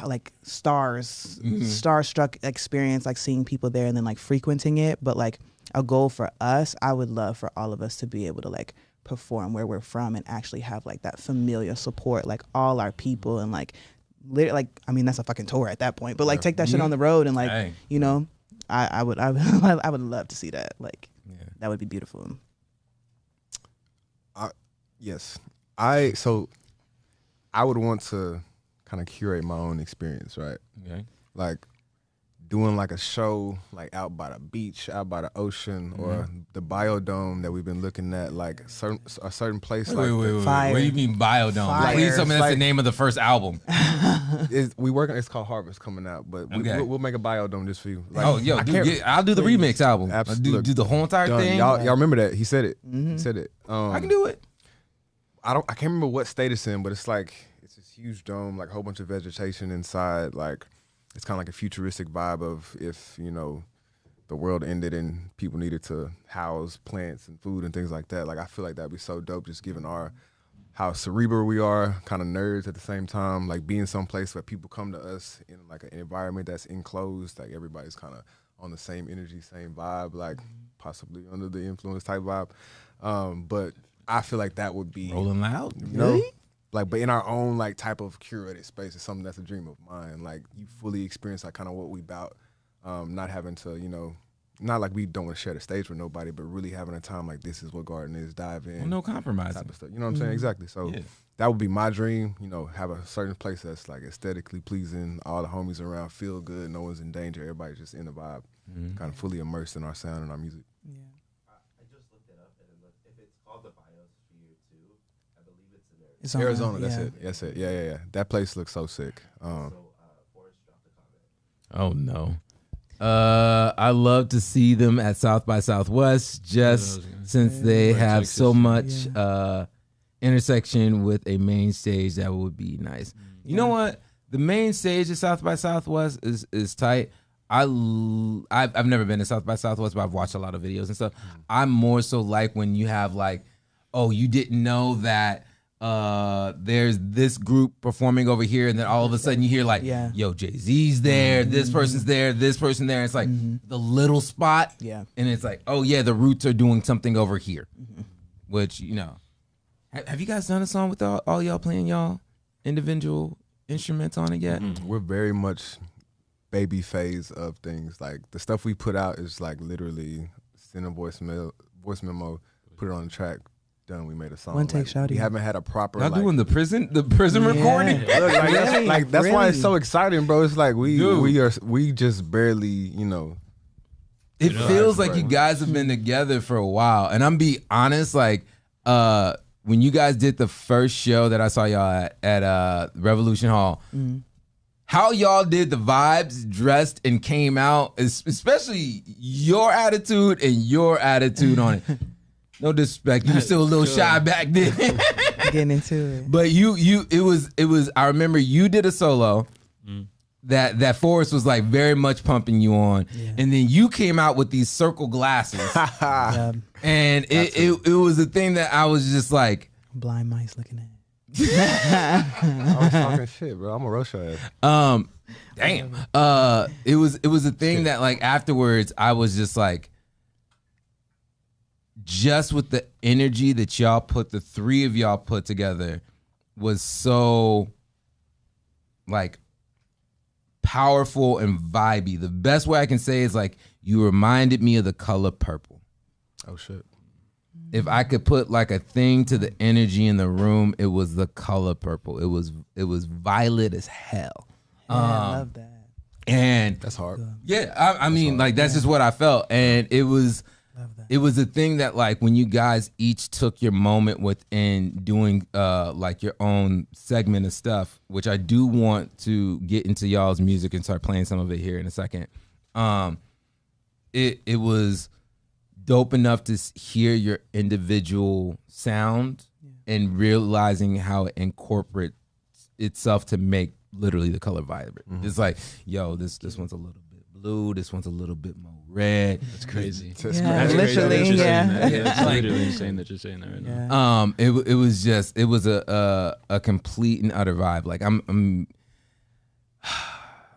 like starstruck experience, like seeing people there and then like frequenting it. But like a goal for us, I would love for all of us to be able to like perform where we're from and actually have like that familiar support, like all our people, and like literally, like I mean that's a fucking tour at that point, but like take that shit on the road and like you know, I would love to see that. Like that would be beautiful. Yes, I would want to kind of curate my own experience, right? okay. Like doing like a show like out by the beach, out by the ocean, or the biodome that we've been looking at, like a certain place. Wait. Fire. What do you mean biodome? Fire. Please tell me that's Like- the name of the first album. It's called Harvest coming out, but we'll make a biodome just for you. Like, Oh, yo, I dude, can't- I'll do the remix album. Absolutely. Do the whole entire done. thing. Y'all remember that? He said it. He said it. I can do it. I can't remember what state it's in, but it's like it's this huge dome, like a whole bunch of vegetation inside. Like it's kind of like a futuristic vibe of if, you know, the world ended and people needed to house plants and food and things like that. Like I feel like that'd be so dope, just given how cerebral we are, kind of nerds at the same time, like being someplace where people come to us in like an environment that's enclosed, like everybody's kind of on the same energy, same vibe, like possibly under the influence type vibe. But I feel like that would be Rolling Loud. you know, like, but in our own like type of curated space, it's something that's a dream of mine. Like you fully experience like kind of what we about, not having to, you know, not like we don't want to share the stage with nobody, but really having a time like this is what Gard3n is, dive in, Well, no compromise. type of stuff. You know what I'm saying? Exactly. So Yeah. that would be my dream. You know, have a certain place that's like aesthetically pleasing, all the homies around feel good, no one's in danger, everybody's just in the vibe, kind of fully immersed in our sound and our music. I just looked it up, and if it's called the Biosphere 2, I believe it's in Arizona. It's on, Arizona, that's yeah. it. That's it. Yeah. That place looks so sick. So Forrest dropped a Oh comment. no. I love to see them at South by Southwest, just since they have Texas. so much intersection with a main stage. That would be nice. You know what? The main stage at South by Southwest is tight. I've never been to South by Southwest, but I've watched a lot of videos and stuff. I'm more so like when you have like, oh, you didn't know that there's this group performing over here, and then all of a sudden you hear like, Yeah. yo, Jay-Z's there, this person's there, this person there. It's like the little spot, Yeah. and it's like, oh yeah, the Roots are doing something over here, which, you know. Have you guys done a song with all y'all playing y'all individual instruments on it yet? We're very much baby phase of things. Like the stuff we put out is like literally send a voice memo, put it on the track, done. We made a song. One take, like, shouty. we haven't had a proper. Y'all like, doing the prison recording? Look, that's why it's so exciting, bro. It's like Dude. we just barely, you know. It feels like you guys have been together for a while. And I'm be honest, like when you guys did the first show that I saw y'all at Revolution Hall, how y'all did the vibes, dressed, and came out, especially your attitude and your attitude on it. No disrespect, you were still a little shy back then. Getting into it. But it was. I remember you did a solo that Forrest was like very much pumping you on, and then you came out with these circle glasses, Yeah. and it was a thing that I was just like, Blind mice looking at it. I was talking shit, bro. I'm a roast your ass. damn. It was a thing that like afterwards I was just like, just with the energy that y'all put, the three of y'all put together, was so like powerful and vibey. The best way I can say is like you reminded me of the color purple. Oh shit. If I could put like a thing to the energy in the room, it was the color purple. It was violet as hell. Yeah, I love that. And That's hard. yeah, I mean, like that's just what I felt, and it was a thing that like when you guys each took your moment within doing like your own segment of stuff, which I do want to get into y'all's music and start playing some of it here in a second. It was dope enough to hear your individual sound and realizing how it incorporates itself to make literally the color vibrant. It's like, yo, this one's a little bit blue, this one's a little bit more red. That's crazy. Yeah, That's crazy that literally, you're saying yeah. that. Yeah, it's literally insane that you're saying that right now. Yeah. It was a complete and utter vibe. Like I'm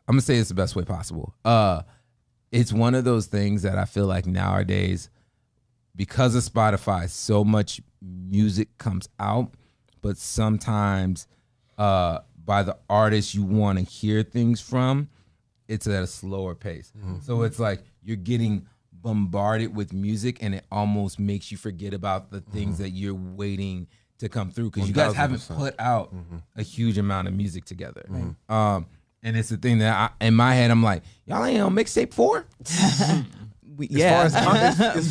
gonna say it's the best way possible. It's one of those things that I feel like nowadays, because of Spotify, so much music comes out, but sometimes by the artist you want to hear things from, it's at a slower pace. So it's like you're getting bombarded with music, and it almost makes you forget about the things that you're waiting to come through, because you guys haven't 1000%. put out a huge amount of music together. And it's the thing that in my head I'm like, y'all ain't on mixtape 4? As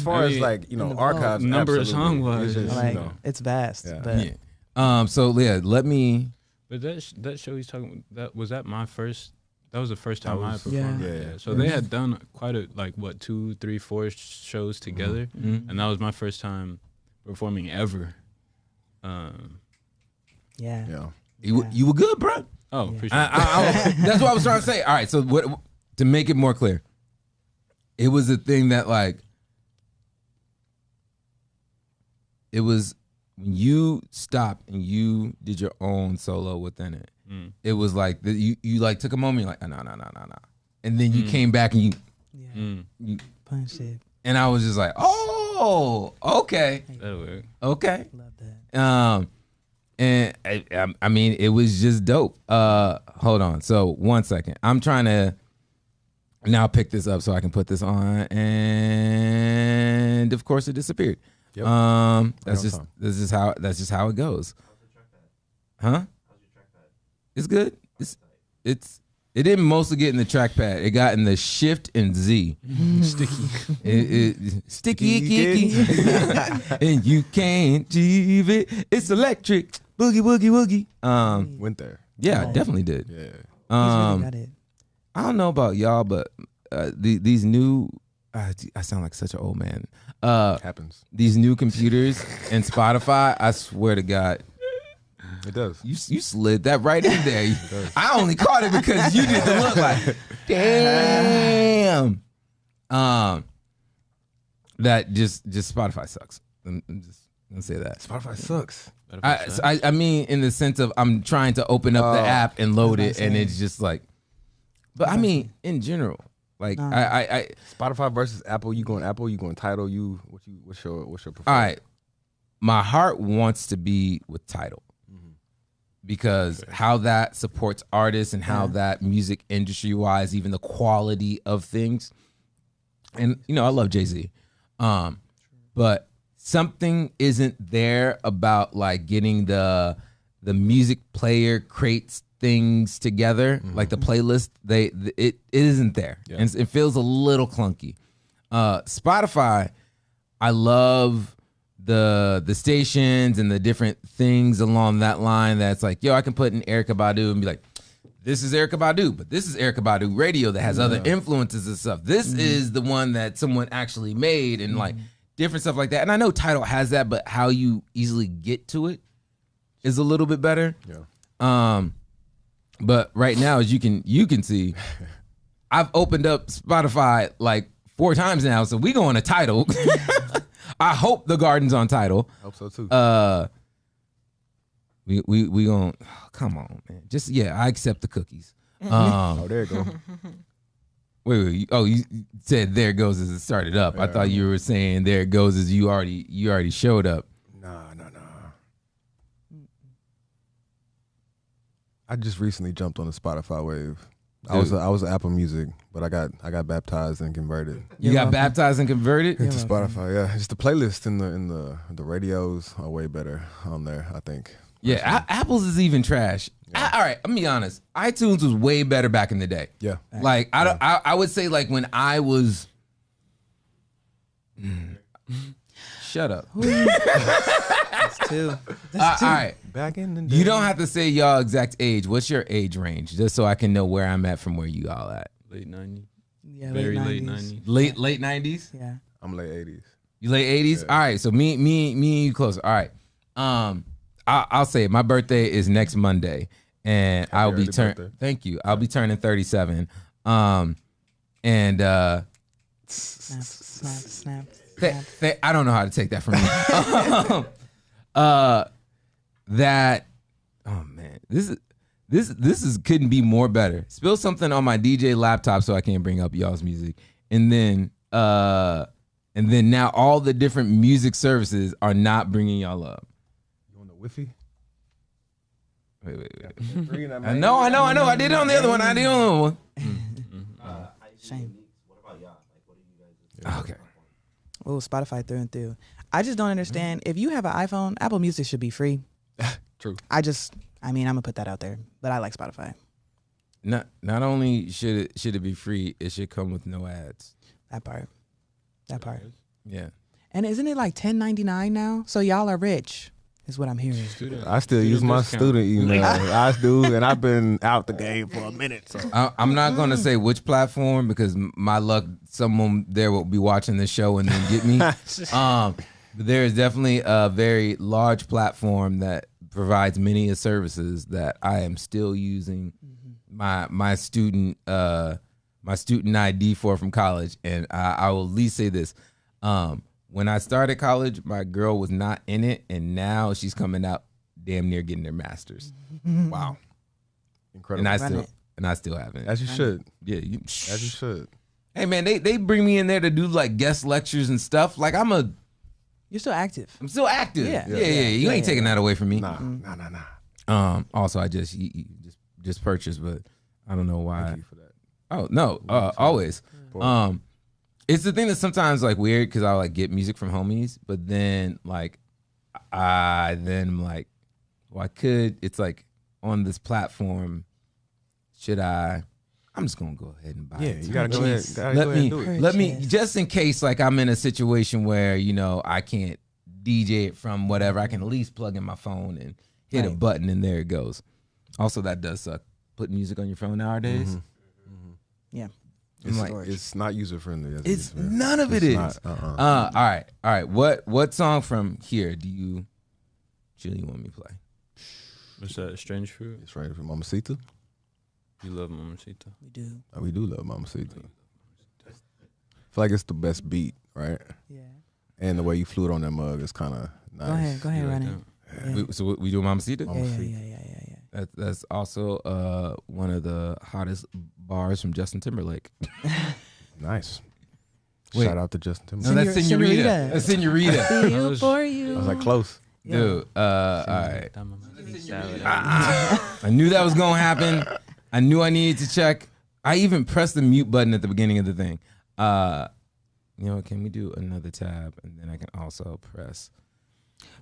far as I mean, like, you know, in the vault. archives, Number of absolutely. song-wise, It's just, Like you know, it's vast, Yeah. but So yeah, let me. But that show he's talking that was my first. That was the first time I was- performed. yeah. Yeah. So they had done quite a 2, 3, 4 shows together, and that was my first time performing ever. yeah. yeah. You were good, bro. Oh, appreciate it. That's what I was trying to say. All right, so to make it more clear, it was a thing that like it was when you stopped and you did your own solo within it. It was like you like took a moment, you're like no, and then you came back and you Punch it. and I was just like, oh, okay, That'll work. okay. Love that. And I mean, it was just dope. Hold on. So 1 second. I'm trying to now pick this up so I can put this on, and of course it disappeared. Yep. That's just how it goes. How's your trackpad? Huh? How's your trackpad? It's good. It didn't mostly get in the trackpad. It got in the shift and Z. Sticky kicky. And you can't leave it. It's electric. Boogie woogie woogie. Went there. Yeah, I definitely did. Yeah. He's really got it. I don't know about y'all, but these new I sound like such an old man. Happens. These new computers and Spotify, I swear to God, It does. you slid that right in there. I only caught it because you did the look like, damn. That just Spotify sucks. I'm just I'm gonna say that. Spotify sucks. I mean, in the sense of I'm trying to open up the app and load it, and it's just like. But I mean, in general, like I Spotify versus Apple. You going Apple? You going Tidal? What's your preferred? All right, my heart wants to be with Tidal because how that supports artists and how that music industry wise, even the quality of things, and I love Jay-Z, but something isn't there about like getting the music player crates things together, like the playlist. It isn't there, and it feels a little clunky. Spotify, I love the stations and the different things along that line. That's like, I can put in Erykah Badu and be like, this is Erykah Badu, but this is Erykah Badu radio that has other influences and stuff. This is the one that someone actually made and like different stuff like that. And I know Tidal has that, but how you easily get to it is a little bit better. Yeah. But right now, as you can see, I've opened up Spotify like 4 times now, so we going to Tidal. I hope the Gard3n's on Tidal. I hope so too. We going come on, man. Just I accept the cookies. Oh, there you go. Wait. Oh, you said there it goes as it started up. Yeah. I thought you were saying there it goes as you already showed up. Nah. I just recently jumped on the Spotify wave. Dude. I was Apple Music, but I got baptized and converted. You got baptized and converted into Spotify. Yeah, just the playlist and the radios are way better on there, I think. Yeah, Apple's is even trash. Yeah. All right, I'm gonna be honest. iTunes was way better back in the day. Yeah, like I would say like when I was. Shut up. That's two. All right. Back in the day. You don't have to say y'all exact age. What's your age range? Just so I can know where I'm at from where you all at. Late 90s. Yeah, very late 90s. Late 90s? Yeah. I'm late 80s. You late 80s? Yeah. All right. So me and you closer. All right. I'll say it. My birthday is next Monday, and I'll be turning. Thank you. I'll be turning 37. And snap. I don't know how to take that from you. That oh man, this is couldn't be more better. Spill something on my DJ laptop so I can't bring up y'all's music, and then now all the different music services are not bringing y'all up. You on the Wi-Fi? Wait. I know. I did it on the other one. Shame. What about y'all? Like, what are you guys? Okay. Oh, Spotify through and through. I just don't understand. If you have an iPhone, Apple Music should be free. True. I'm gonna put that out there, but I like Spotify. Not only should it be free, it should come with no ads. That part. Yeah. And isn't it like $10.99 now? So y'all are rich, is what I'm hearing. I still use my student email. I do, and I've been out the game for a minute. So I'm not gonna say which platform because my luck, someone there will be watching the show and then get me. There is definitely a very large platform that provides many services that I am still using my student ID for from college, and I will at least say this: when I started college, my girl was not in it, and now she's coming out damn near getting their master's. Wow, incredible! And I still haven't. As you should. Yeah, as you should. Hey man, they bring me in there to do like guest lectures and stuff. Like You're still active. I'm still active. Yeah. You ain't taking that away from me. Nah. Also, I just purchased, but I don't know why. Thank you for that. Oh no, always. It's the thing that's sometimes like weird because I like get music from homies, but then like I'm like, well, I could. It's like on this platform. Should I? I'm just gonna go ahead and buy it. Yeah, you gotta go ahead. Let me just in case like I'm in a situation where I can't DJ it from whatever. I can at least plug in my phone and hit a button and there it goes. Also, that does suck. Putting music on your phone nowadays. Yeah, it's not user friendly. It's none of it is. All right. What song from here do you, Julie, want me to play? What's that? Strange Fruit? It's right from Mamacita. You love Mamacita? we do. We do love Mamacita. I feel like it's the best beat, right? Yeah. And the way you flew it on that mug is kind of Nice. Go ahead, You like run it. that? Yeah. So we do Mamacita? Yeah. That's also one of the hottest bars from Justin Timberlake. Nice. Wait. Shout out to Justin No, Timberlake. that's Senorita. Senorita. That's Senorita. Feel for you. I was like close. Dude, all right. Salad. I knew that was gonna happen. I knew I needed to check. I even pressed the mute button at the beginning of the thing. You know, can we do another tab and then I can also press?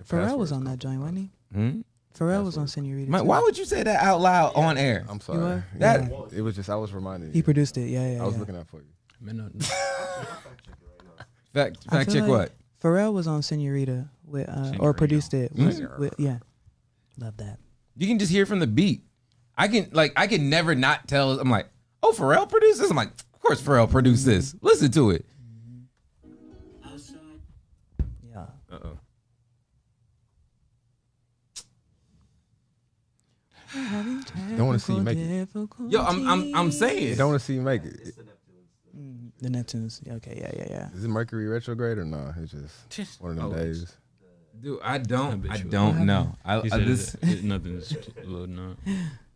Pharrell was on that joint, wasn't he? Hmm? Pharrell was on Senorita. Man, too. why would you say that out loud on air? I'm You sorry. were? That- It was just I was reminded. He produced it. Yeah. I was looking out for you. Man, no, Fact I check feel what? like Pharrell was on Senorita with or Senorita. produced it. Mm. With, yeah. Love that. You can just hear from the beat. I can never not tell. I'm like, oh, Pharrell produced this. I'm like, of course Pharrell produced this. Listen to it. Yeah. Uh-oh. Don't want to see you make it. Yo, I'm saying. Don't want to see you make it. It's the Neptunes. The Neptunes. Okay. Yeah. Is it Mercury retrograde or no? It's just one of them Oh. days. Dude, I don't Habitual. know. he said nothing's loading up.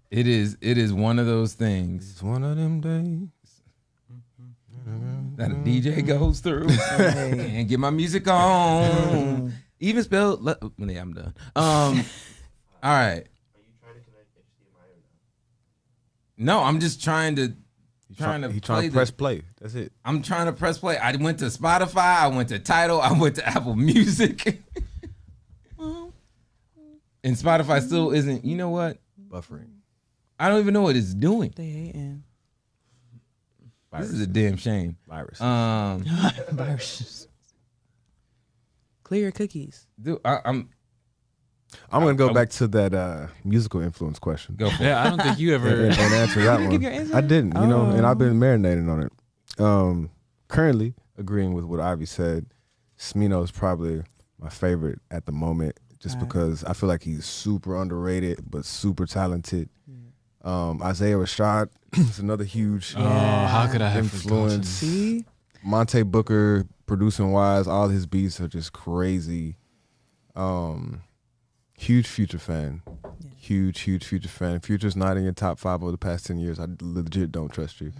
It is one of those things It's one of them days. that a DJ goes through Hey. and get my music on. Even spelled. Yeah, I'm done. All right. Are you trying to connect HDMI or not? No, I'm just trying to He trying play to press play. That's it. I'm trying to press play. I went to Spotify. I went to Tidal. I went to Apple Music. And Spotify still isn't. You know what? Buffering. I don't even know what it's doing. They hating. This is a damn shame. Virus. Viruses. Clear your cookies. Dude, I'm I'm gonna go back to that musical influence question go for it. Yeah, I don't think you and, ever. and answer that Give one. your answer? I didn't, you know, and Oh. I've been marinating on it. Currently agreeing with what Ivy said. Smino is probably my favorite at the moment, just Alright. because I feel like he's super underrated but super talented. Isaiah Rashad is another huge Oh, how could I have influence. See? Monte Booker, producing wise, all his beats are just crazy. Huge Future fan. Yeah. Huge Future fan. Future's not in your top 5 over the past 10 years. I legit don't trust you.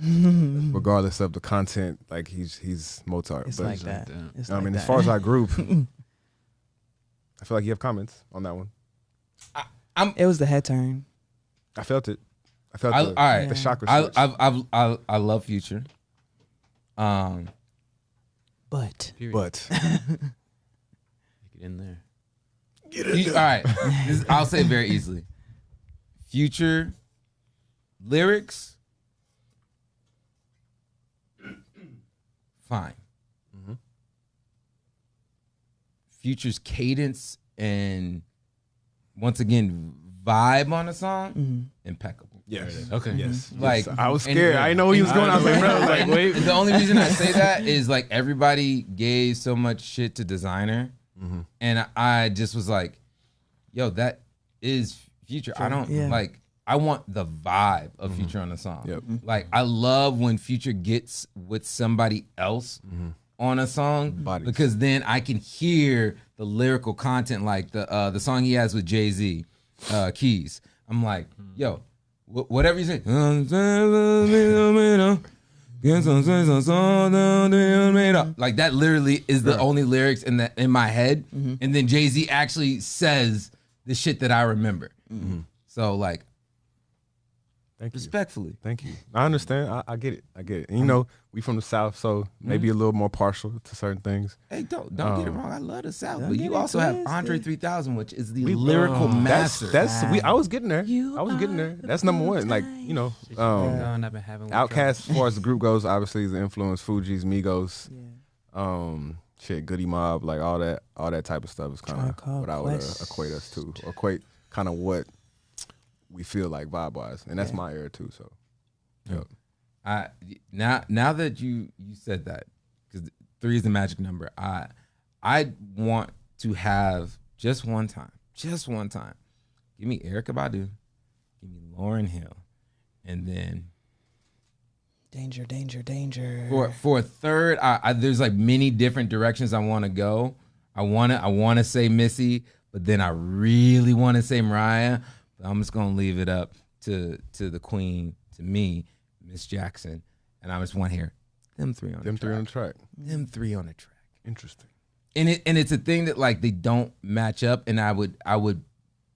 Regardless of the content, like he's Mozart. It's but like that. that. It's I like mean, that. as far as our group, I feel like you have comments on that one. It was the head turn. I felt it. I felt all the right. chakra I switch. I love Future. But Period. But Get in there. All right. I'll say it very easily. Future lyrics, fine. Future's cadence and once again vibe on a song, impeccable. yes. Okay. Yes. Like, Yes. I was and- scared. I didn't know where he was going. I was like, bro, I was like, And- wait. and the only reason I say that is like everybody gave so much shit to Designer, and I just was like, "Yo, that is Future." I don't Yeah. like. I want the vibe of Future on the song. Yep. Like I love when Future gets with somebody else on a song Bodies. because then I can hear the lyrical content, like the song he has with Jay-Z, Keys. I'm like, yo, whatever you say. Like that literally is the only lyrics in my head, and then Jay-Z actually says the shit that I remember. So like, Thank you. respectfully, Thank you. I understand. I get it. I get it. And you know, we from the South, so maybe a little more partial to certain things. hey, don't get it wrong. I love the South, Don't but get you it also have twisted. Andre 3000, which is the lyrical master. That's we. I was getting there. You I was getting there. are the That's number one. Like you know, I've been having Outkast as far as the group goes, obviously is an influence. Fugees, Migos, Yeah. shit, Goody Mob, like all that type of stuff is kind Tribe of Called what I would Quest. equate us to, or equate kind of what we feel like vibe wise, and that's Yeah. my era too. So, yep. Now that you said that, because 3 is the magic number. I want to have just one time. Give me Erykah Badu, give me Lauryn Hill, and then Danger. for a third, there's like many different directions I want to go. I wanna say Missy, but then I really want to say Mariah. But I'm just gonna leave it up to the queen, to me, Miss Jackson, and I just want to hear them three on the track. Them three on the track. Interesting. And it's a thing that like they don't match up, and I would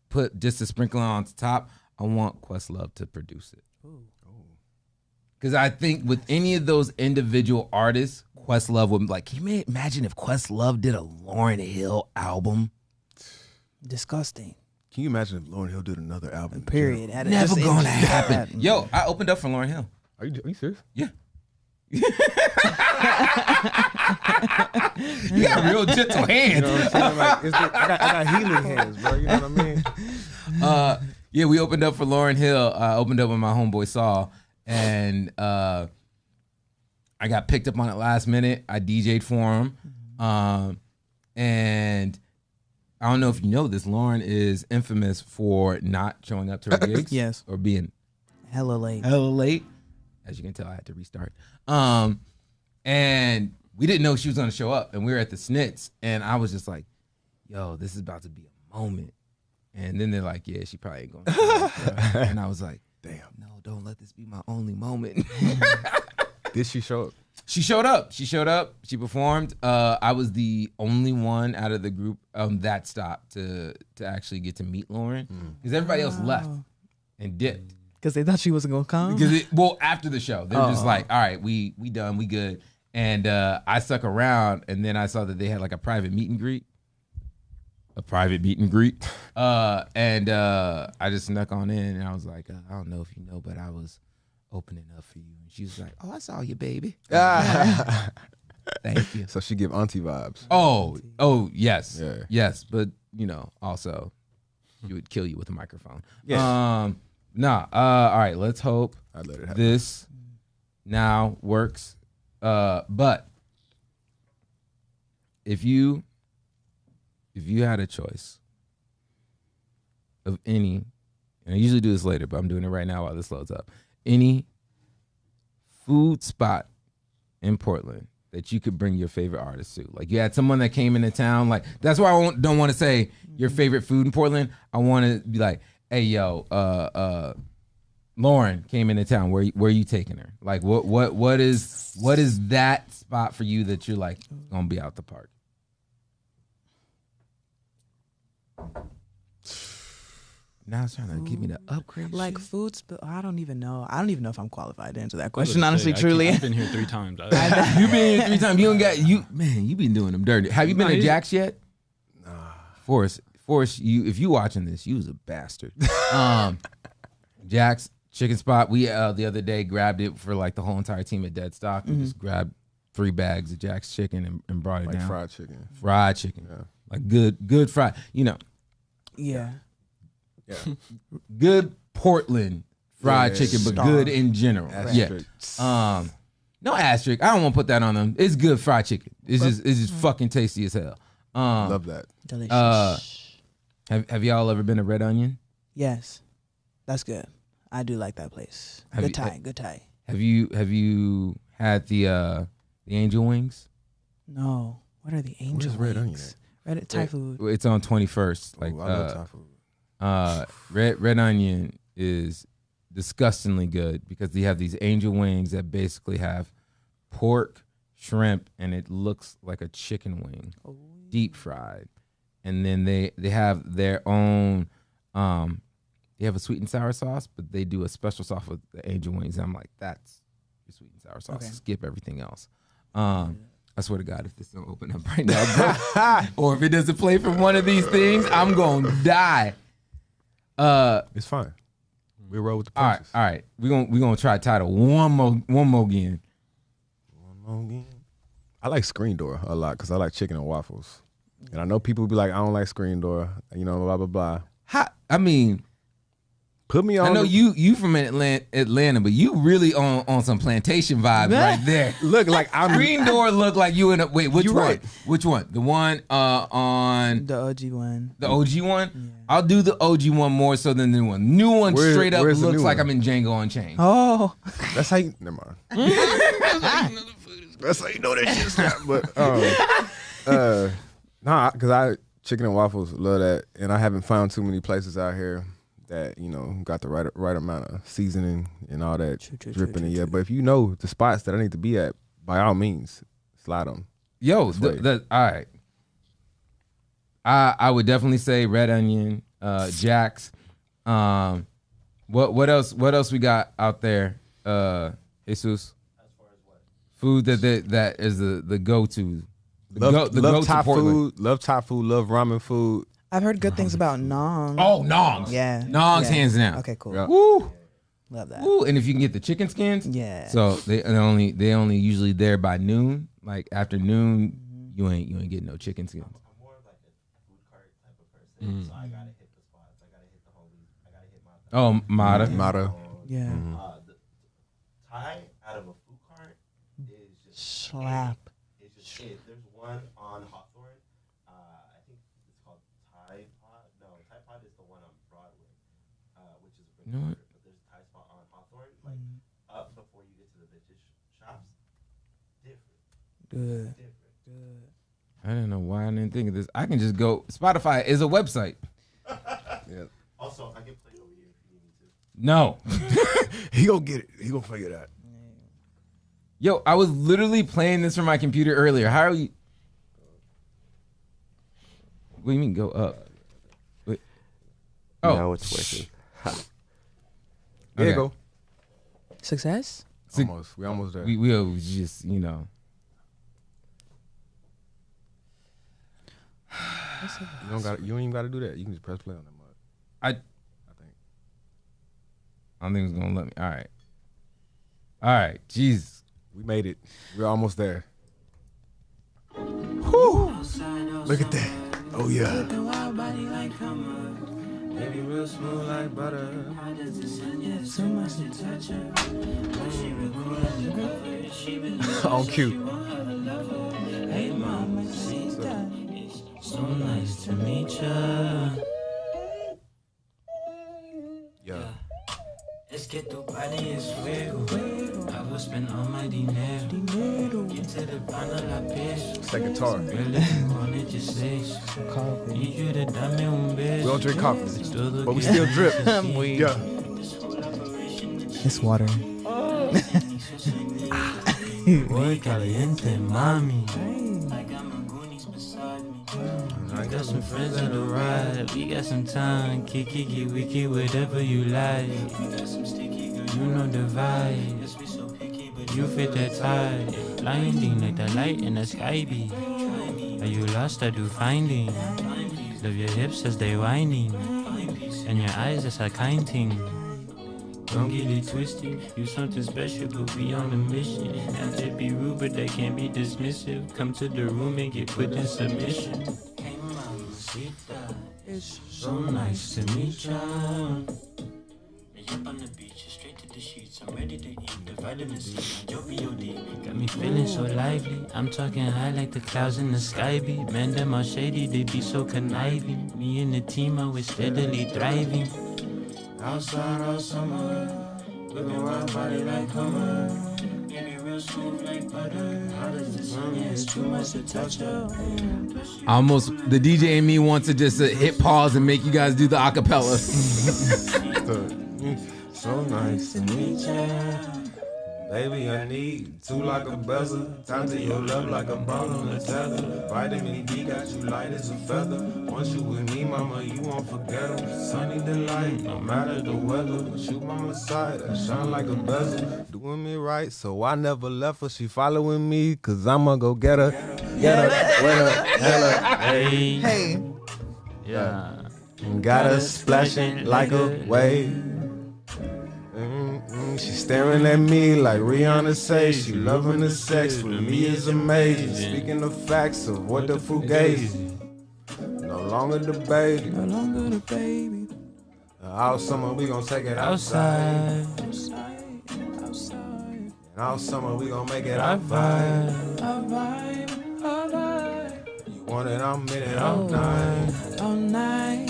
put just a sprinkle on top. I want Questlove to produce it. Because I think with any of those individual artists, Questlove would like. Can you imagine if Questlove did a Lauryn Hill album? Disgusting. Can you imagine if Lauryn Hill did another album? Period. Never gonna happen. Yo, I opened up for Lauryn Hill. Are you serious? Yeah. You got real gentle hands. You know what I'm saying? Like, I got healing hands, bro. You know what I mean? Yeah, we opened up for Lauryn Hill. I opened up with my homeboy Saul, and I got picked up on it last minute. I DJ'd for him, and I don't know if you know this. Lauren is infamous for not showing up to her gigs. Yes. Or being hella late. As you can tell, I had to restart. And we didn't know she was going to show up. And we were at the Snits. And I was just like, yo, this is about to be a moment. And then they're like, yeah, she probably ain't going to show up. And I was like, damn, no, don't let this be my only moment. Did she show up? She showed up. She performed. I was the only one out of the group that stopped to actually get to meet Lauren. Because everybody else left and dipped. Because they thought she wasn't going to come? Well, after the show. They're just like, all right, we done, we good. And I stuck around, and then I saw that they had like a private meet and greet. And I just snuck on in, and I was like, I don't know if you know, but I was opening up for you. And she was like, oh, I saw you, baby. Thank you. So she give auntie vibes. Oh, yes. Yeah. Yes, but, also, she would kill you with a microphone. Yeah. All right, let's hope I'd let it happen. this now works. But if you had a choice of any, and I usually do this later, but I'm doing it right now while this loads up, any food spot in Portland that you could bring your favorite artist to. Like you had someone that came into town, like that's why I don't want to say your favorite food in Portland. I want to be like, hey, yo, Lauren came into town. Where are you taking her? Like, what is that spot for you that you're like gonna be out the park? Now it's trying to give me the upgrade. Like shit. food, I don't even know. I don't even know if I'm qualified to answer that question. Honestly, truly. I've been here 3 times. You been here 3 times. You don't got you, man. You been doing them dirty. Have you been to Jack's yet? Nah. Forrest, if you watching this, you was a bastard. Jack's chicken spot. We the other day grabbed it for like the whole entire team at Dead Stock. We just grabbed 3 bags of Jack's chicken and brought it like down. fried chicken. Fried chicken. Yeah. Like good fried. Yeah. Yeah. Good Portland fried chicken, but good in general. Asterisk. Yeah. No asterisk. I don't want to put that on them. It's good fried chicken. It's just fucking tasty as hell. Love that. Delicious. Have y'all ever been to Red Onion? Yes. That's good. I do like that place. Good Thai. Have you had the angel wings? No. What are the angel Where's Red Onion wings? Thai food. It's on 21st. Like I love Thai food. Red Onion is disgustingly good because they have these angel wings that basically have pork, shrimp, and it looks like a chicken wing, deep fried. And then they have their own. They have a sweet and sour sauce, but they do a special sauce with the angel wings. And I'm like, that's your sweet and sour sauce. Okay. Skip everything else. I swear to God, if this don't open up right now, or if it doesn't play from one of these things, I'm gonna die. It's fine. We roll with the punches. All right. We're gonna try title one more again. I like Screen Door a lot because I like chicken and waffles. And I know people be like, I don't like Screen Door, blah, blah, blah. I mean, put me on. I know you from Atlanta, but you really on some plantation vibes right there. Look, like I'm Screen Door look like you in a wait. Which You one? right. Which one? The one on The OG one. the OG one. Yeah. I'll do the OG one more so than the new one. New one straight up where's the looks new like one? I'm in Django Unchained. Oh. That's how you. Never mind. That's how you know that shit's not. But Nah, because chicken and waffles, love that. And I haven't found too many places out here that, got the right amount of seasoning and all that dripping in yet. But if you know the spots that I need to be at, by all means, slide them. Yo, all right. I would definitely say Red Onion, Jack's. What else we got out there? Jesus. As far as what? Food that is the go-to. Love Thai food. Love Thai food. Love ramen food. I've heard good things about Nong. Oh, Nongs. Yeah. Nongs, hands down. Okay, cool. Yeah. Woo. Love that. Woo. And if you can get the chicken skins. Yeah. So they only usually there by noon. Like after noon, you ain't getting no chicken skins. I'm more of like a food cart type of person, so I gotta hit the spots. I gotta hit the homies. I gotta hit my. Oh, Mata. Yeah. The Thai out of a food cart is just Slap. It's just it. There's one on Hawthorne. I think it's called Thai Pot. No, Thai Pot is the one on Broadway, which is a You know what? but there's a Thai spot on Hawthorne, like up before you get to the bitches shops. Different. Good. Different. I don't know why I didn't think of this. I can just go. Spotify is a website. Yeah. Also, I can play it over here if you need me to. No. He gonna get it. He gonna figure it out. Yo, I was literally playing this from my computer earlier. How are you? What do you mean go up? Wait. Oh, Now it's working. There you Okay. go. Success? Almost. We almost there. we was just You don't even gotta do that. You can just press play on that mug. I think. I don't think it's gonna let me. All right. Jesus. We made it. We're almost there. Whew. Look at that. Oh yeah. Baby real smooth like butter. On cue. So nice to meet ya. Yeah. Es que tu body es fuego. I will spend all my dinero. Get to the pana la peso. It's like guitar. Really, you wanted your sex. Need you to dame un beso. We don't drink coffee, Todo but we que still drip. We- Yeah. this whole operation is It's water. Boy caliente, mami. I got my goonies beside me. I got some friends on the ride. We got some time. Kiki, wiki, whatever you like. We got some sticky, girl, you know the vibe. Yes, we so picky, but you fit that tide. Blinding like the light in the sky be. Are you lost or do finding? Love your hips as they whining. And your eyes as a kind thing. Don't get it twisted, you something special, but we on a mission. Not to be rude, but they can't be dismissive. Come to the room and get put in submission. Hey, mamacita, it's so nice to meet ya. Lay up on the beach, straight to the sheets. I'm ready to eat the vitamin C. My Jovi got me feeling so lively. I'm talking high like the clouds in the sky be. Man, them all shady, they be so conniving. Me and the team, I was steadily thriving. Outside all summer, looking wild body like Hummer. Baby real smooth like butter. Hot as the sun, yeah, it's too much to touch her. Almost the DJ and me wants to just hit pause and make you guys do the acapella. So nice to meet ya. Baby, I need two like a bezel. Time to your love like a ball on a tether. Vitamin D got you light as a feather. Once you with me, mama, you won't forget them. Sunny delight, no matter the weather. Shoot mama side, I shine like a bezel. Doing me right, so I never left her. She following me, cause I'ma go get her. Get her, wet her, tell her. Hey, Hey. yeah. Got her splashing like a wave. She's staring at me like Rihanna says. She loving the sex with me is amazing. Speaking of facts of what the fugazi. No longer the baby. No longer the baby. All summer we gon' take it outside. Outside. And all summer we gon' make it I our vibe. vibe. You want it, I'm in it all night. All night.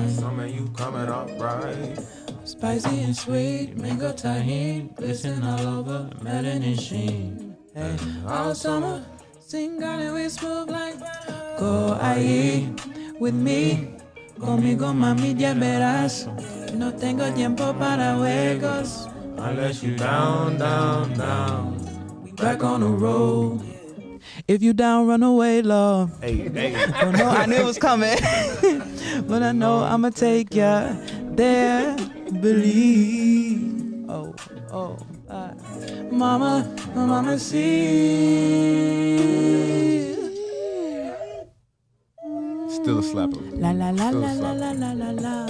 Summer you coming up right. Spicy and sweet, mango tahini, glisten all over, melanin sheen. Hey, all summer, Sing on and we smooth like go ahí with me. Conmigo mami ya verás. No tengo tiempo para juegos. I let you down, down, down. We back on the road. If you down, run away, love. Hey, hey. Oh no, I knew it was coming. But I know I'ma take ya there. Believe. Oh, mama, mama, see. Still a slapper. La la la Still a la la slapper. la la la la.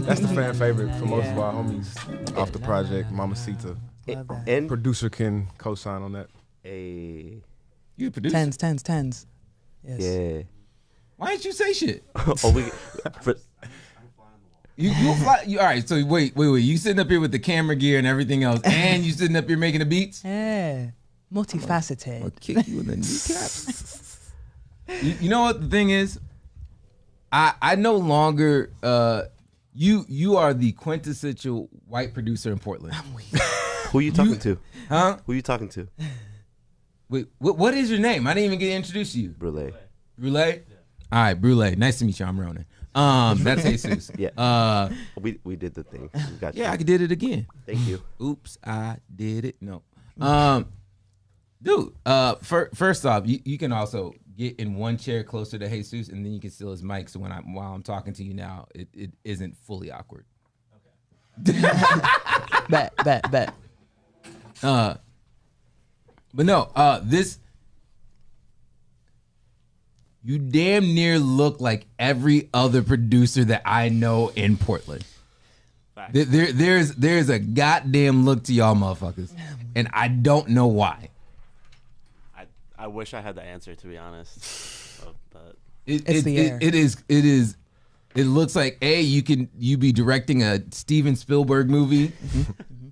That's the fan favorite for most of our homies off the project. Mamacita. Love that. And Producer can co-sign on that. a You the producer? Tens. Yes. yeah. Why didn't you say shit? Oh, we. For, You fly. All right. So wait. You sitting up here with the camera gear and everything else, and you sitting up here making the beats. Yeah. Multifaceted. I'll kick you in the kneecaps. You know what the thing is? I no longer. You are the quintessential white producer in Portland. who you talking to? Huh? Who you talking to? Wait. What is your name? I didn't even get introduced to you. Brule. Brule. All right, Brule. Nice to meet you. I'm Ronan. That's Jesus. Yeah. We did the thing. We got you. Yeah, I did it again. Thank you. Oops, I did it. No. Dude, first off, you can also get in one chair closer to Jesus, and then you can steal his mic. So while I'm talking to you now, it isn't fully awkward. Bet. But no, this you damn near look like every other producer that I know in Portland. There's a goddamn look to y'all motherfuckers, and I don't know why. I wish I had the answer, to be honest. But It's the air. It is. It looks like you be directing a Steven Spielberg movie,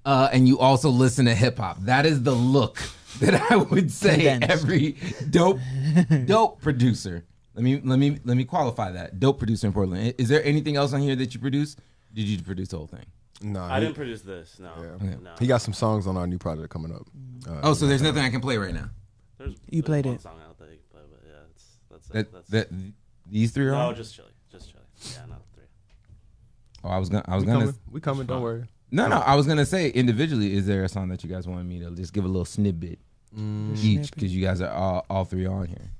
and you also listen to hip hop. That is the look that I would say Condensed. every dope producer. Let me qualify that. Dope producer in Portland. Is there anything else on here that you produce? Did you produce the whole thing? No, I didn't produce this. No, Yeah. no. He got some songs on our new project coming up. So there's nothing I can play right now. You played one it. song out that you can play, but yeah, that's That these three are no, on? just chilly. Yeah, not three. Oh, I was gonna. We coming. Don't worry. No. I was gonna say individually. Is there a song that you guys wanted me to just give a little snippet each because you guys are all three on here?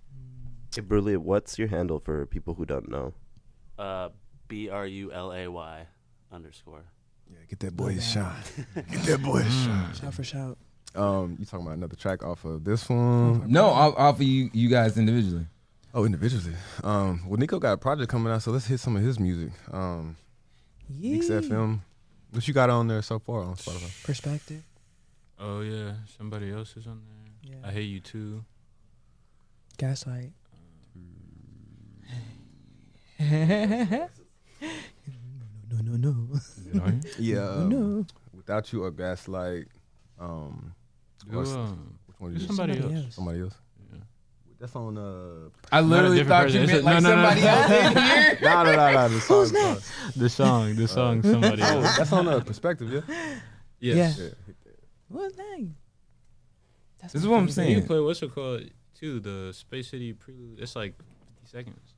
Hey, Brule, what's your handle for people who don't know? BRULAY _. Yeah, get that boy his shine. Get that boy his shine. Shout for shout. You talking about another track off of this one? No, I'll offer you guys individually. Oh, individually. Well, Nico got a project coming out, so let's hit some of his music. Mix FM. What you got on there so far on Spotify? Perspective. Oh yeah, somebody else is on there. Yeah. I Hate You Too. Gaslight. No. Is it on here? Yeah. No. Without You or Gaslight. Or Who, which one who's you somebody Somebody else? else. Somebody else. Yeah. That's on I literally different thought you person. meant Is it- like no, no, somebody else in here. No. The song. The song, somebody Oh, else. that's on Perspective, yeah? Yes. Yeah. What's that? That's This is my what I'm favorite. You saying. can play what's it called too? The Space City Prelude. It's like 50 seconds,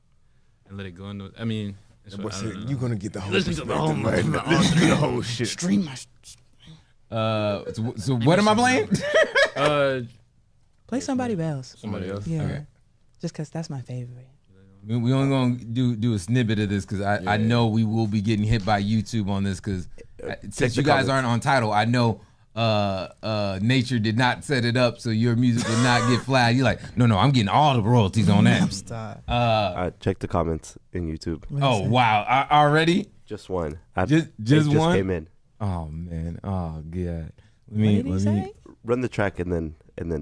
and let it go into. I mean, it's That boy what, I said, don't know. you gonna get the whole Listen to the whole Perspective, right? Listen to the whole shit. Stream my. So what am I playing? Play somebody else. Somebody else. Yeah. Okay. Just because that's my favorite. We only gonna do a snippet of this because I know we will be getting hit by YouTube on this because since the you guys comments. aren't on title, I know Nature did not set it up so your music would not get flagged. You're like, no, I'm getting all the royalties on that. Check the comments in YouTube. Oh wow, already? Just one. Just It just one? came in. Oh man, oh god. What did he say? Run the track and then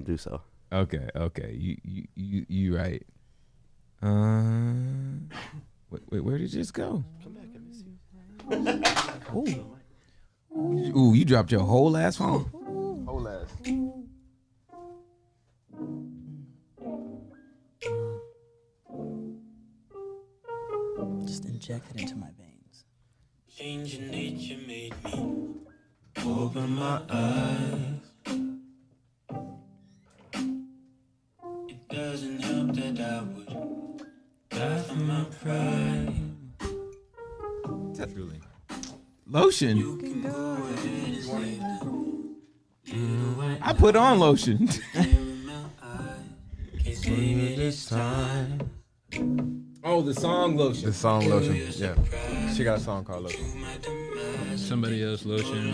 do so. Okay. You right. Wait, where did it just go? Come back and see. Ooh, you dropped your whole ass phone. Whole ass. Just inject it into my veins. Changing nature made me open my eyes. Lotion. You can go ahead and say I put on lotion. this time. Oh, the song lotion. The song Lotion. Yeah. She got a song called Lotion. Somebody else lotion. You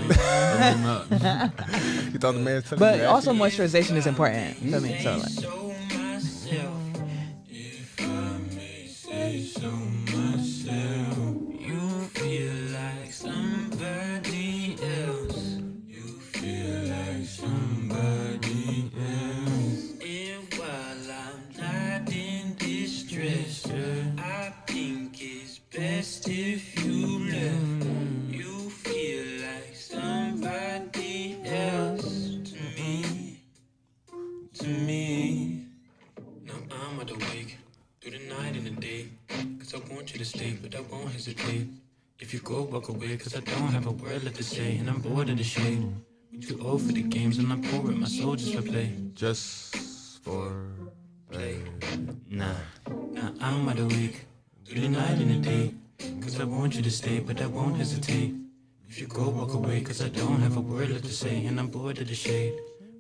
thought the man said But also moisturization is important for me. So like, If I may say so myself, you feel like somebody else. You feel like somebody else. And while I'm not in distress, I think it's best if you left. You feel like somebody else to me. To me. Now I'm wide awake through the night and the day. Cause I want you to stay, but I won't hesitate. If you go, walk away, cause I don't have a word left to say. And I'm bored of the shade. We too old for the games, and I'm pouring my soul just for play. Just for Play. Nah, I'm wide awake through the night and the day. Cause I want you to stay, but I won't hesitate. If you go, walk away, cause I don't have a word left to say. And I'm bored of the shade.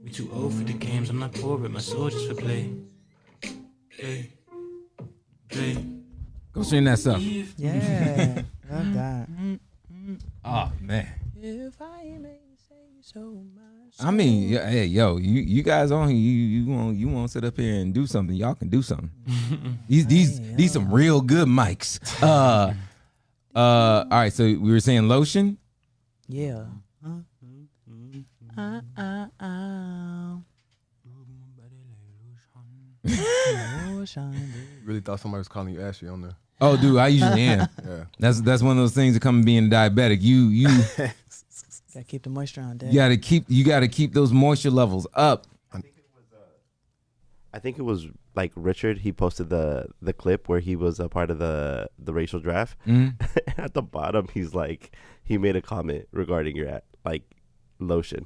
We too old for the games, I'm not pouring my soul just for play. Play. Play. Go stream that stuff. yeah, love that. Oh man. If I may say so myself. I mean, yeah, hey, yo, you guys on here, you want to sit up here and do something? Y'all can do something. These some real good mics. All right, so we were saying lotion. Yeah. really thought somebody was calling you Ashley on there. Oh, dude, I usually am. Yeah. That's one of those things that come being diabetic. You Gotta keep the moisture on deck. you gotta keep those moisture levels up. I think it was like Richard. He posted the clip where he was a part of the racial draft. At the bottom, he's like, he made a comment regarding your lotion.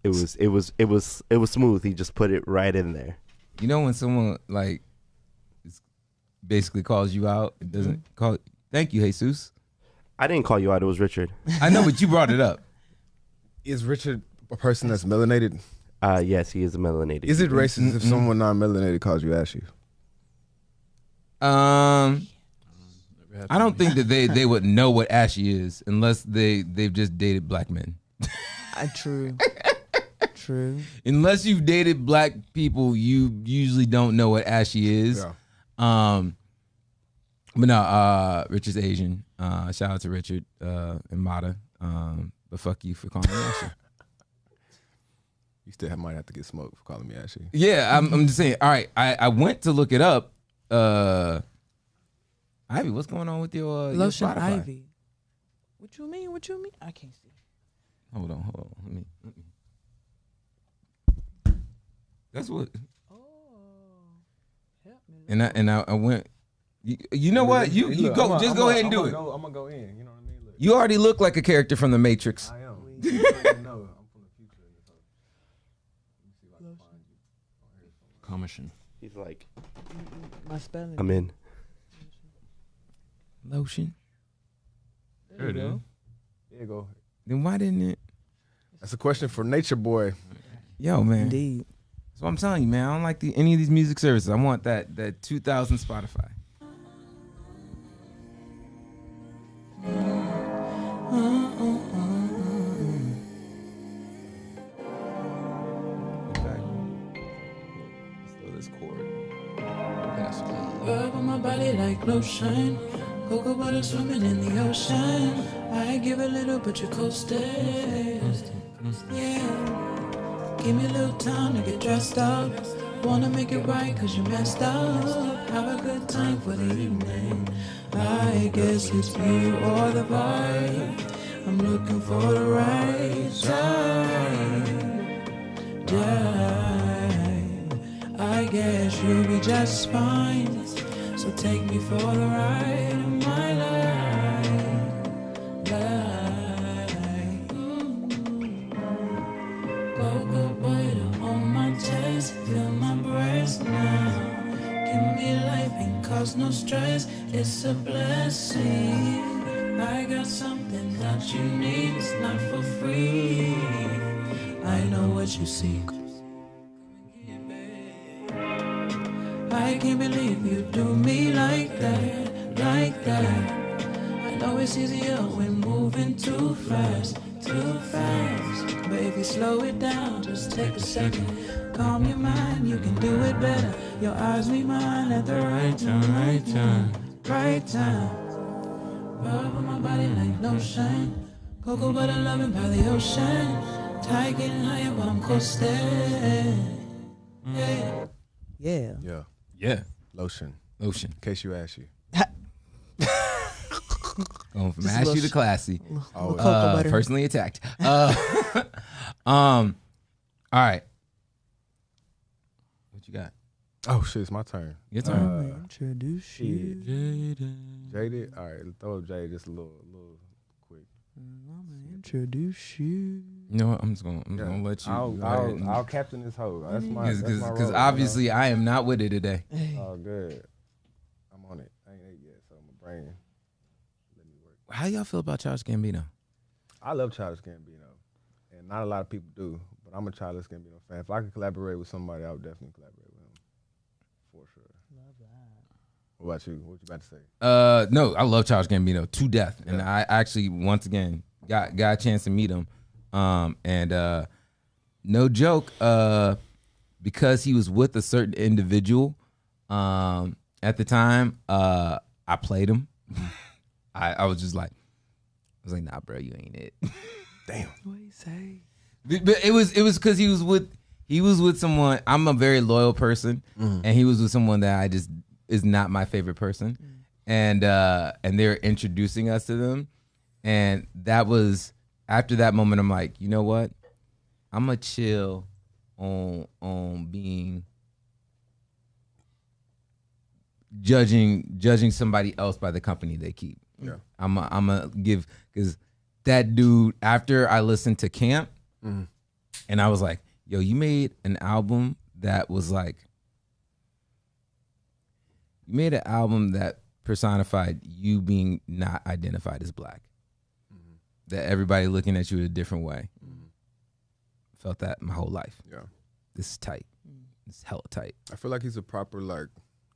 It was smooth. He just put it right in there. You know when someone like basically calls you out, it doesn't call. Thank you, Jesus. I didn't call you out. It was Richard. I know, but you brought it up. Is Richard a person that's melanated? Yes, he is a melanated. Is it racist if someone non-melanated calls you Ashy? I don't think that they would know what ashy is unless they've just dated black men. True. True. Unless you've dated black people, you usually don't know what ashy is. Yeah. But no, Richard's Asian. Shout out to Richard and Mata. But fuck you for calling me ashy. You still might have to get smoked for calling me Ashy. Yeah, I'm just saying. All right, I went to look it up. Ivy, what's going on with your Lotion your Spotify? Ivy. What you mean? I can't see. Hold on. Let me. That's what. Oh. Help me. And I went. You know what? You go. Just go ahead and do it. I'm gonna go in. You know what I mean? Look. You already look like a character from The Matrix. I am. You already know I'm from the future. So let me see if I can find you. Commission. He's like, My spelling. I'm in. Lotion. There it is. There you go. Then why didn't it? That's a question for Nature Boy. Yo, man. Indeed. That's what I'm telling you, man. I don't like any of these music services. I want that 2000 Spotify. Rub on my body like lotion. Cocoa butter swimming in the ocean. I give a little, but you're coasting. Yeah. Give me a little time to get dressed up. Wanna make it right, cause you messed up. Have a good time for the evening. I guess it's you or the vibe. I'm looking for the right time. I guess you'll be just fine. So take me for the ride of my life. Cocoa butter on my chest, feel my breast now. Give me life and cause no stress. It's a blessing. I got something that you need, it's not for free. I know what you seek. I can't believe you do me like that, like that. I know it's easier when moving too fast, too fast. But if you slow it down, just take a second. Calm your mind, you can do it better. Your eyes meet mine at the right time, right time, right time. Rub on my body like lotion. Cocoa butter loving by the ocean. Tide getting higher while I'm coasting. Yeah. Yeah. Yeah. Yeah. Lotion. Lotion. In case you ask you. Going from Just a ashy little to classy. Cocoa butter. Personally attacked. All right. What you got? Oh shit, it's my turn. Your turn. I'ma introduce you. Jaded. All right, throw up Jaded just a little quick. I'ma introduce you. You know what? I'm just gonna let you. I'll captain this hoe. That's my Because role, obviously I am not with it today. Oh, good. I'm on it. I ain't ate yet, so my brain let me work. How y'all feel about Childish Gambino? I love Childish Gambino, and not a lot of people do, but I'm a Childish Gambino fan. If I could collaborate with somebody, I would definitely collaborate with him, for sure. Love that. What about you? What you about to say? No, I love Childish Gambino to death, and I actually once again got a chance to meet him, and no joke, because he was with a certain individual, at the time, I played him. I was just like, nah, bro, you ain't it. Damn. What you say? But it was because he was with someone. I'm a very loyal person, and he was with someone that I just is not my favorite person, and they're introducing us to them, and that was after that moment. I'm like, you know what? I'm gonna chill on being judging somebody else by the company they keep. Yeah, I'm gonna give, because that dude, after I listened to Camp, and I was like, yo, you made an album that was like, you made an album that personified you being not identified as black. That everybody looking at you a different way. Felt that my whole life. yeah. This is tight. This is hella tight. I feel like he's a proper, like,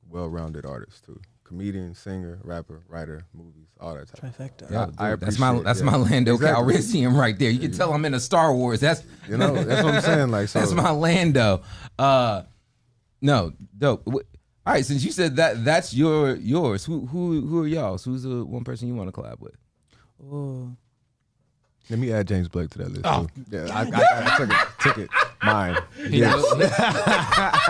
well-rounded artist too. Comedian, singer, rapper, writer, movies, all that type. Trifecta. Yeah, I that's my appreciate- my Lando Exactly. Calrissian right there. You can tell I'm in a Star Wars. That's You know, that's what I'm saying. Like, so that's my Lando. No, dope. All right, since you said that's yours. Who are y'all's? Who's the one person you want to collab with? Oh, Let me add James Blake to that list. Oh. Too. Yeah, I took it. Mine. He Yeah. knows.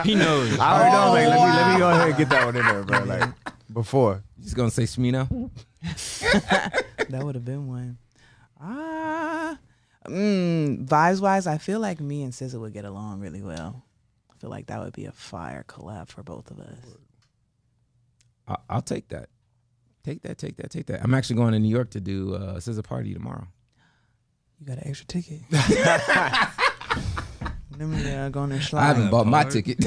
He knows. I already know. Like, let me go ahead and get that one in there, bro. Like before. You just gonna say Smino? that would have been one. Vibes wise, I feel like me and SZA would get along really well. I feel like that would be a fire collab for both of us. I'll take that. Take that. I'm actually going to New York to do SZA party tomorrow. You got an extra ticket. Let me go on and slide. I haven't bought my ticket.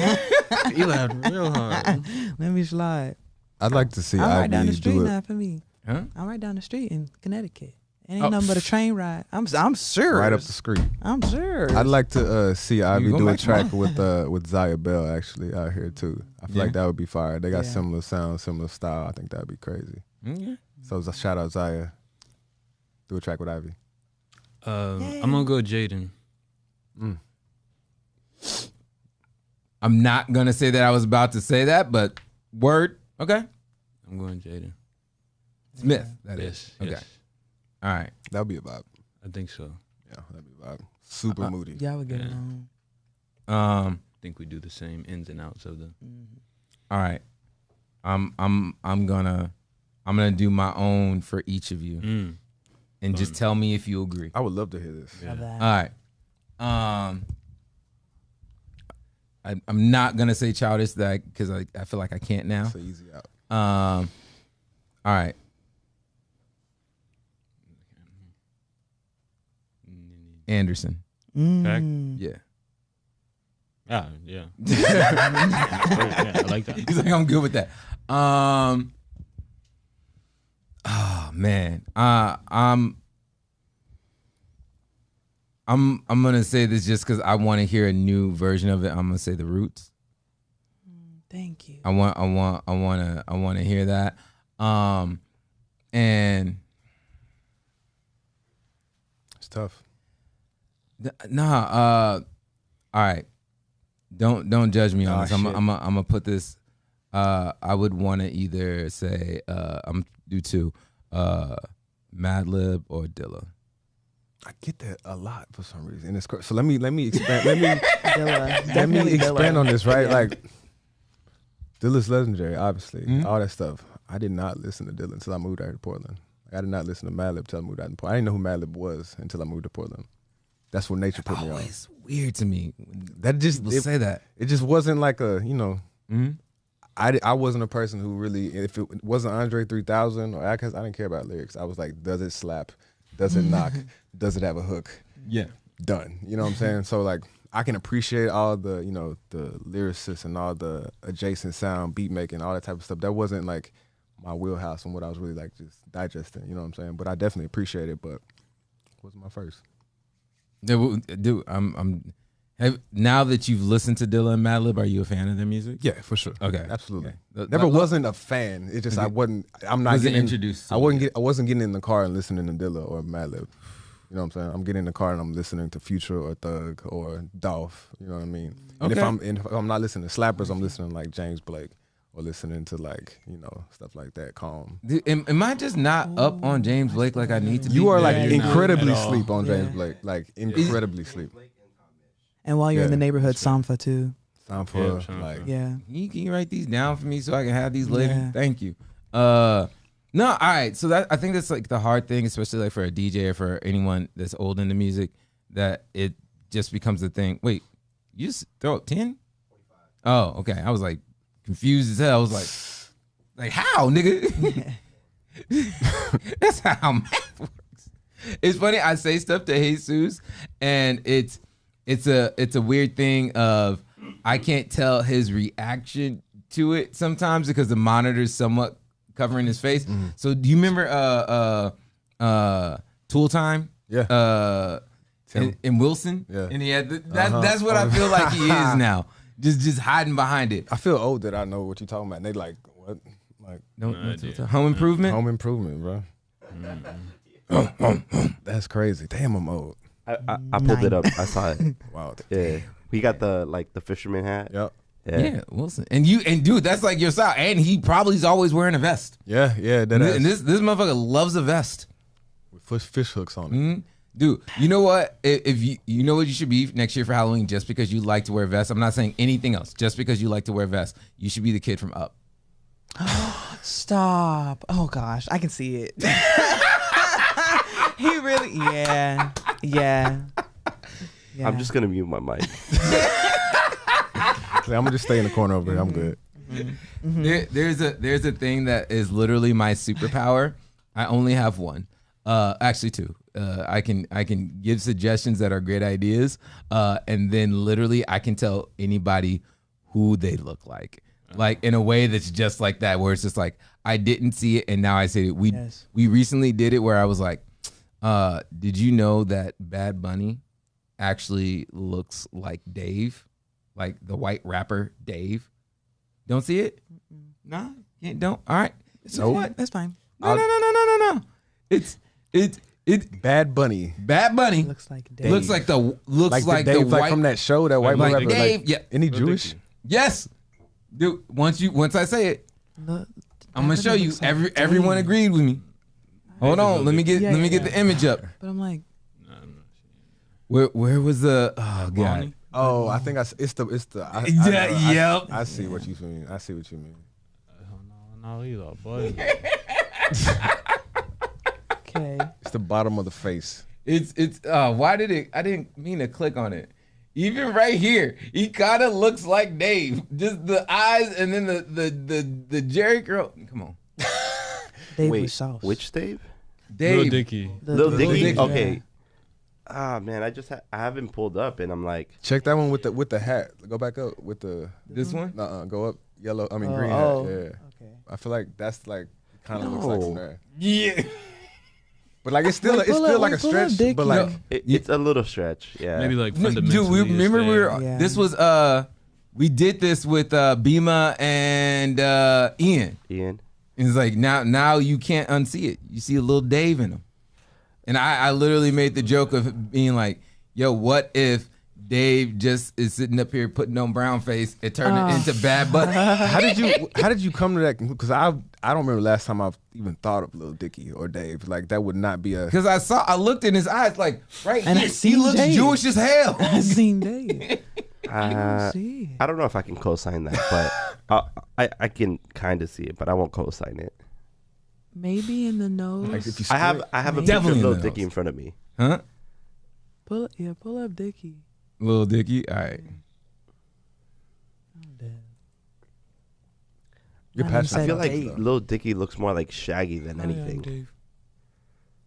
You laughed real hard. Let me slide. I'd like to see I'm right down the Ivy street do it. now for me. Huh? I'm right down the street in Connecticut. It ain't Oh. nothing but a train ride. I'm sure. Right up the street. I'm sure. I'd like to see Ivy going do a back track with Zaya Bell actually out here too. I feel like that would be fire. They got Yeah. similar sound, similar style. I think that'd be crazy. Yeah. So shout out Zaya. Do a track with Ivy. I'm gonna go Jaden. I'm not gonna say that I was about to say that, but word. Okay. I'm going Jaden. Smith. That is. Yes. Okay. Yes. All right. That'd be a vibe. I think so. Yeah, that'd be a vibe. Super moody. Y'all would get Yeah. along. I think we do the same ins and outs of the. All right. I'm gonna do my own for each of you, and just tell me if you agree. I would love to hear this. Love that. All right. I'm not gonna say childish that because I feel like I can't now. It's an easy out. All right. Anderson. Back? Yeah. Yeah. Yeah, I like that. He's like, I'm good with that. Oh man. I'm gonna say this just because I want to hear a new version of it. I'm gonna say The Roots. Thank you. I want to hear that. And It's tough. all right. Don't judge me on Oh, this. I'm shit. gonna put this. I would want to either say I'm do two, Madlib or Dilla. I get that a lot for some reason. And it's so let me expand. Let Dilla. me Definitely expand Dilla. on this, right? Yeah. Like Dilla's legendary, obviously. Mhm. All that stuff. I did not listen to Dilla until I moved out to Portland. Like, I did not listen to Madlib until I moved out to Portland. I didn't know who Madlib was until I moved to Portland. That's what nature put me on. Always weird to me. When That just people say that. it just wasn't like a, you know, Mm-hmm. I wasn't a person who really, if it wasn't Andre 3000 or Outkast, I didn't care about lyrics. I was like, does it slap? Does it knock? Does it have a hook? Yeah. Done. You know what I'm saying? So like, I can appreciate all the, you know, the lyricists and all the adjacent sound, beat making, all that type of stuff. That wasn't like my wheelhouse and what I was really like just digesting. You know what I'm saying? But I definitely appreciate it. But it wasn't my first. Dude, now that you've listened to Dilla and Madlib, are you a fan of their music? Yeah, for sure. Okay. Absolutely. Okay. Never wasn't a fan. It just I wasn't. I'm not Wasn't getting introduced to I wasn't. it. I wasn't getting in the car and listening to Dilla or Madlib. You know what I'm saying? I'm getting in the car and I'm listening to Future or Thug or Dolph. You know what I mean? And Okay. if I'm not listening to slappers, I'm listening to like James Blake or listening to like, you know, stuff like that. Calm. Dude, am I just not up on James Blake like I need to be? You are like you're not incredibly at all. sleep on James Yeah. Blake. Like incredibly sleep. And while you're in Yeah. the neighborhood, Samfa too. Time for Yeah, Sean, like Yeah. Can you write these down for me so I can have these later? Yeah. Thank you. No, all right. So that I think that's like the hard thing, especially like for a DJ or for anyone that's old into music, that it just becomes a thing. Wait, you just throw up 10? Oh, okay. I was like confused as hell. I was like how, nigga? That's how math works. It's funny. I say stuff to Jesus, and it's a weird thing of I can't tell his reaction to it sometimes because the monitor's somewhat covering his face. So do you remember Tool Time? Yeah. Tim. In Wilson? Yeah. And he had that's what I feel like he is now. Just hiding behind it. I feel old that I know what you're talking about. And they like what? Like No, No idea. Home Improvement? Home Improvement, bro. That's crazy. Damn, I'm old. I pulled it up. I saw it. Wow. Yeah, he got the fisherman hat. Yep. Yeah, Wilson. And dude, that's like your style. And he probably is always wearing a vest. Yeah. That And this motherfucker loves a vest. with fish hooks on it. Mhm. Dude, you know what? If you know what you should be next year for Halloween, just because you like to wear vests. I'm not saying anything else. Just because you like to wear vests, you should be the kid from Up. Stop. Oh gosh, I can see it. He really, yeah. I'm just gonna mute my mic. I'm gonna just stay in the corner over here. I'm good. There's a thing that is literally my superpower. I only have one. Actually two. I can give suggestions that are great ideas, and then literally I can tell anybody who they look like in a way that's just like that, where it's just like I didn't see it and now I see it. We recently did it where I was like, did you know that Bad Bunny actually looks like Dave, like the white rapper Dave? Don't see it? Nah, don't. All right. So what? That's fine. No. It's Bad Bunny. Bad Bunny Looks like Dave. looks like the Like the Dave, white like from that show, that white like rapper. Dave. Like, Yeah. Any Jewish? Yes, dude. Once I say it, Look, I'm gonna Bad show Bunny you. looks like Everyone Dave. agreed with me. Hold on. Let me get the image up. But I'm like, Where was the? Oh god. Bonnie? Oh, I think it's the. Yep. I see what you mean. I see what you mean. No, either, boy. okay. It's the bottom of the face. It's why did it? I didn't mean to click on it. Even right here, he kind of looks like Dave. Just the eyes and then the Jerry curl. Come on, Dave Wait, with sauce. which Dave? Dave. Lil Dicky. Lil Dicky. Dicky. Okay. Ah man, I haven't pulled up, and I'm like, Check that one with the hat. Go back up with the. This one. Go up. Yellow. I mean green oh. hat. Yeah. Okay. I feel like that's like kind of looks like some No. there. Yeah. But like it's still Like, it's pull still up- like a pull up stretch. Dick, But you like know. It's a little stretch. Yeah. Maybe like Dude, fundamentally. we remember it's we there. were Yeah. this was we did this with Bima and Ian. Ian. And it's like now you can't unsee it. You see a little Dave in him. And I literally made the joke of being like, yo, what if Dave just is sitting up here putting on brown face and turning it into Bad Bunny? how did you come to that? Because I don't remember last time I've even thought of Lil Dicky or Dave. Like that would not be a. Because I looked in his eyes like right And I here, he seen looks Dave. Jewish as hell. I seen Dave. I See. don't know if I can co-sign that, but I can kind of see it, but I won't co-sign it. Maybe in the nose. Like if you I have squint- a picture Definitely of in Lil the Dicky nose. in front of me. Huh? pull up Dickie. Little Dicky. All right. I'm dead. You're I passionate. I feel said like Dave. Lil Dicky looks more like Shaggy than anything. Dave.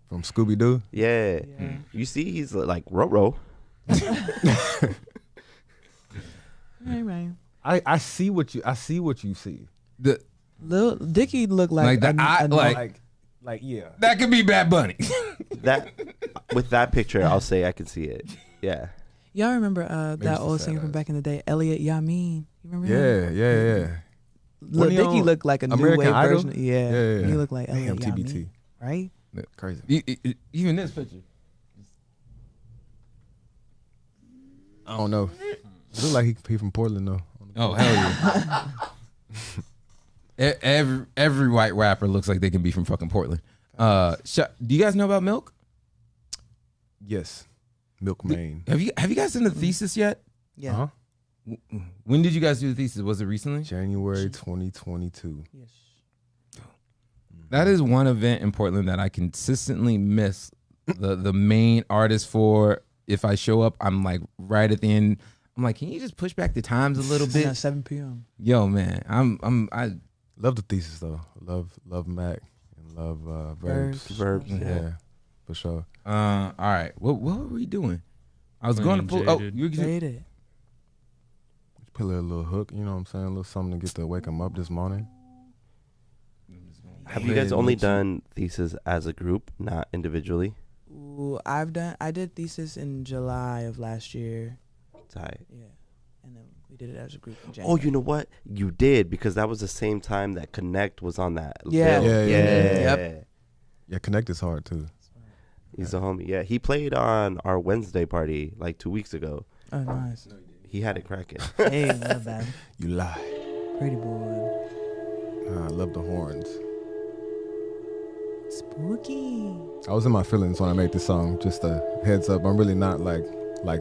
From Scooby Doo. Yeah. Yeah. You see, he's like Roro. Hey man. I see what you see. The Lil Dickie looked like Like the eye- Like yeah. that could be Bad Bunny. That with that picture, I'll say I can see it. Yeah. y'all remember it's that the old fat singer from ass. back in the day, Elliot Yamin. You remember him? Yeah. Lil Wasn't he Dicky on looked like a new American wave Idol? version. Yeah. Yeah. He looked like Damn, Elliot TBT. Yamin, right? Crazy. Even this picture. I don't know. It look like he from Portland though. Oh hell yeah! every white rapper looks like they can be from fucking Portland. Do you guys know about Milk? Yes. Milk Main. Have you guys done the thesis yet? Yeah. Uh-huh. When did you guys do the thesis? Was it recently? January 2022. Yes. That is one event in Portland that I consistently miss the main artist for. If I show up, I'm like right at the end. I'm like, can you just push back the times a little Yeah, bit? 7 p.m. Yo, man, I Love the thesis though. Love Mac and love Verbs. Verbs. Yeah. For sure. all right. What were we doing? I was going to Playing pull. Oh, Jaded. you Jaded. Put a little hook, you know what I'm saying? A little something to get to wake him up this morning. Have you guys only done thesis as a group, not individually? Ooh, I did thesis in July of last year. Tight. Yeah. And then we did it as a group in Oh, January. you know what? You did, because that was the same time that Connect was on that. Yeah. bill. Yeah. Yep. Yeah, Connect is hard too. He's a homie. Yeah, he played on our Wednesday party like 2 weeks ago. Oh, nice. He had it cracking. Hey, love that. You lie. Pretty boy. I love the horns. Spooky. I was in my feelings when I made this song. Just a heads up. I'm really not like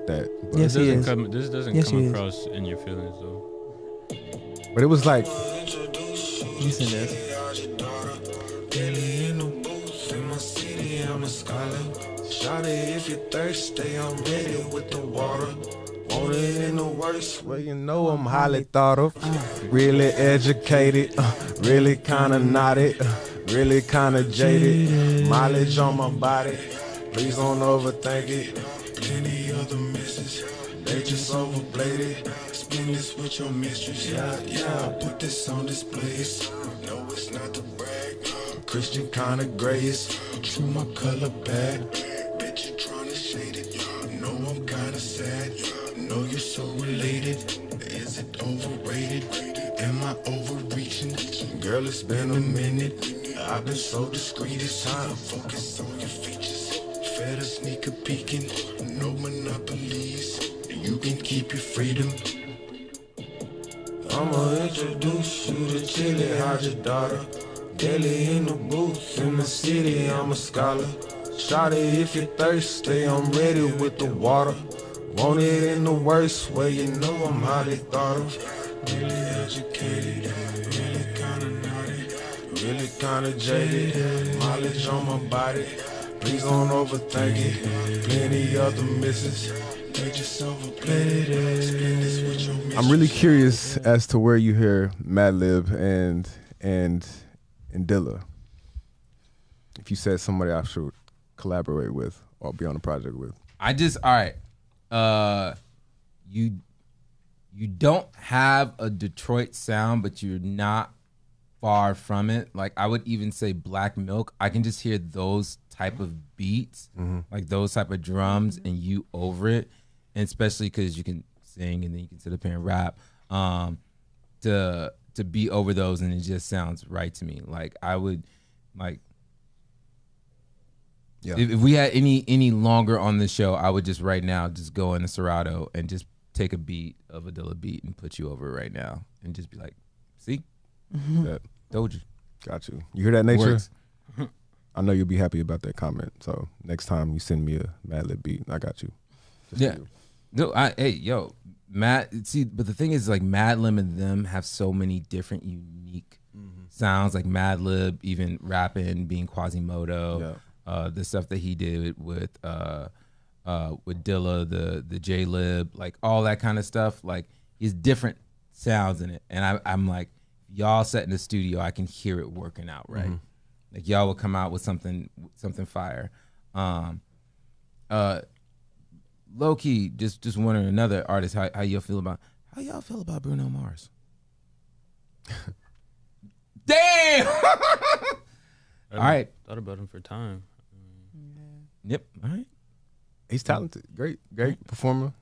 that. But, Yes, he is. This doesn't Yes, come he is. across in your feelings though. but it was like Listen to this. Shawty, if you're thirsty, I'm ready with the water. Want it in the worst well, you know I'm highly thought of, really educated, really kinda knotted, really kinda jaded. Mileage on my body, please don't overthink it. Plenty other misses, they just overbladed. Spin this with your mistress, yeah. Put this on display. No, it's not to brag. Christian kinda grayish, true my color bad. Bet you tryna shade it. Know I'm kinda sad. Know you're so related. Is it overrated? Am I overreaching? Girl, it's been a minute. I've been so discreet. It's time to focus on your features. Fed a sneaker peeking. No monopolies. You can keep your freedom. I'ma introduce you to Chili, how's your daughter? Daily in the booth, in the city, I'm a scholar. Shawty, if you're thirsty, I'm ready with the water. Want it in the worst way, you know I'm highly thought of. Really educated, really kinda naughty, really kinda jaded. Mileage on my body, please don't overthink it. Plenty other misses, they just overplayed it. Spin this with your mistress. I'm really curious as to where you hear Madlib and Dilla. If you said somebody I should collaborate with or be on a project with. I just all right. You don't have a Detroit sound, but you're not far from it. Like I would even say Black Milk. I can just hear those type of beats, like those type of drums, and you over it, and especially because you can sing and then you can sit up here and rap. To be over those, and it just sounds right to me. Like I would, like, if we had any longer on the show, I would just right now just go into Serato and just take a beat of a Dilla beat and put you over right now, and just be like, see, that told you. Got you. You hear that, Nature? Works. I know you'll be happy about that comment. So next time you send me a Madlib beat, I got you. Just Yeah. for you. No, hey, yo, Matt. See, but the thing is, like, Madlib and them have so many different, unique sounds. Like Madlib, even rapping, being Quasimodo, the stuff that he did with Dilla, the J-Lib, like all that kind of stuff. Like, he's different sounds in it, and I'm like, y'all sat in the studio, I can hear it working out, right? Like y'all will come out with something fire. Low key, just wondering, another artist, how y'all feel about Bruno Mars? Damn. All right. Thought about him for time. Yep. All right. He's talented. Great performer.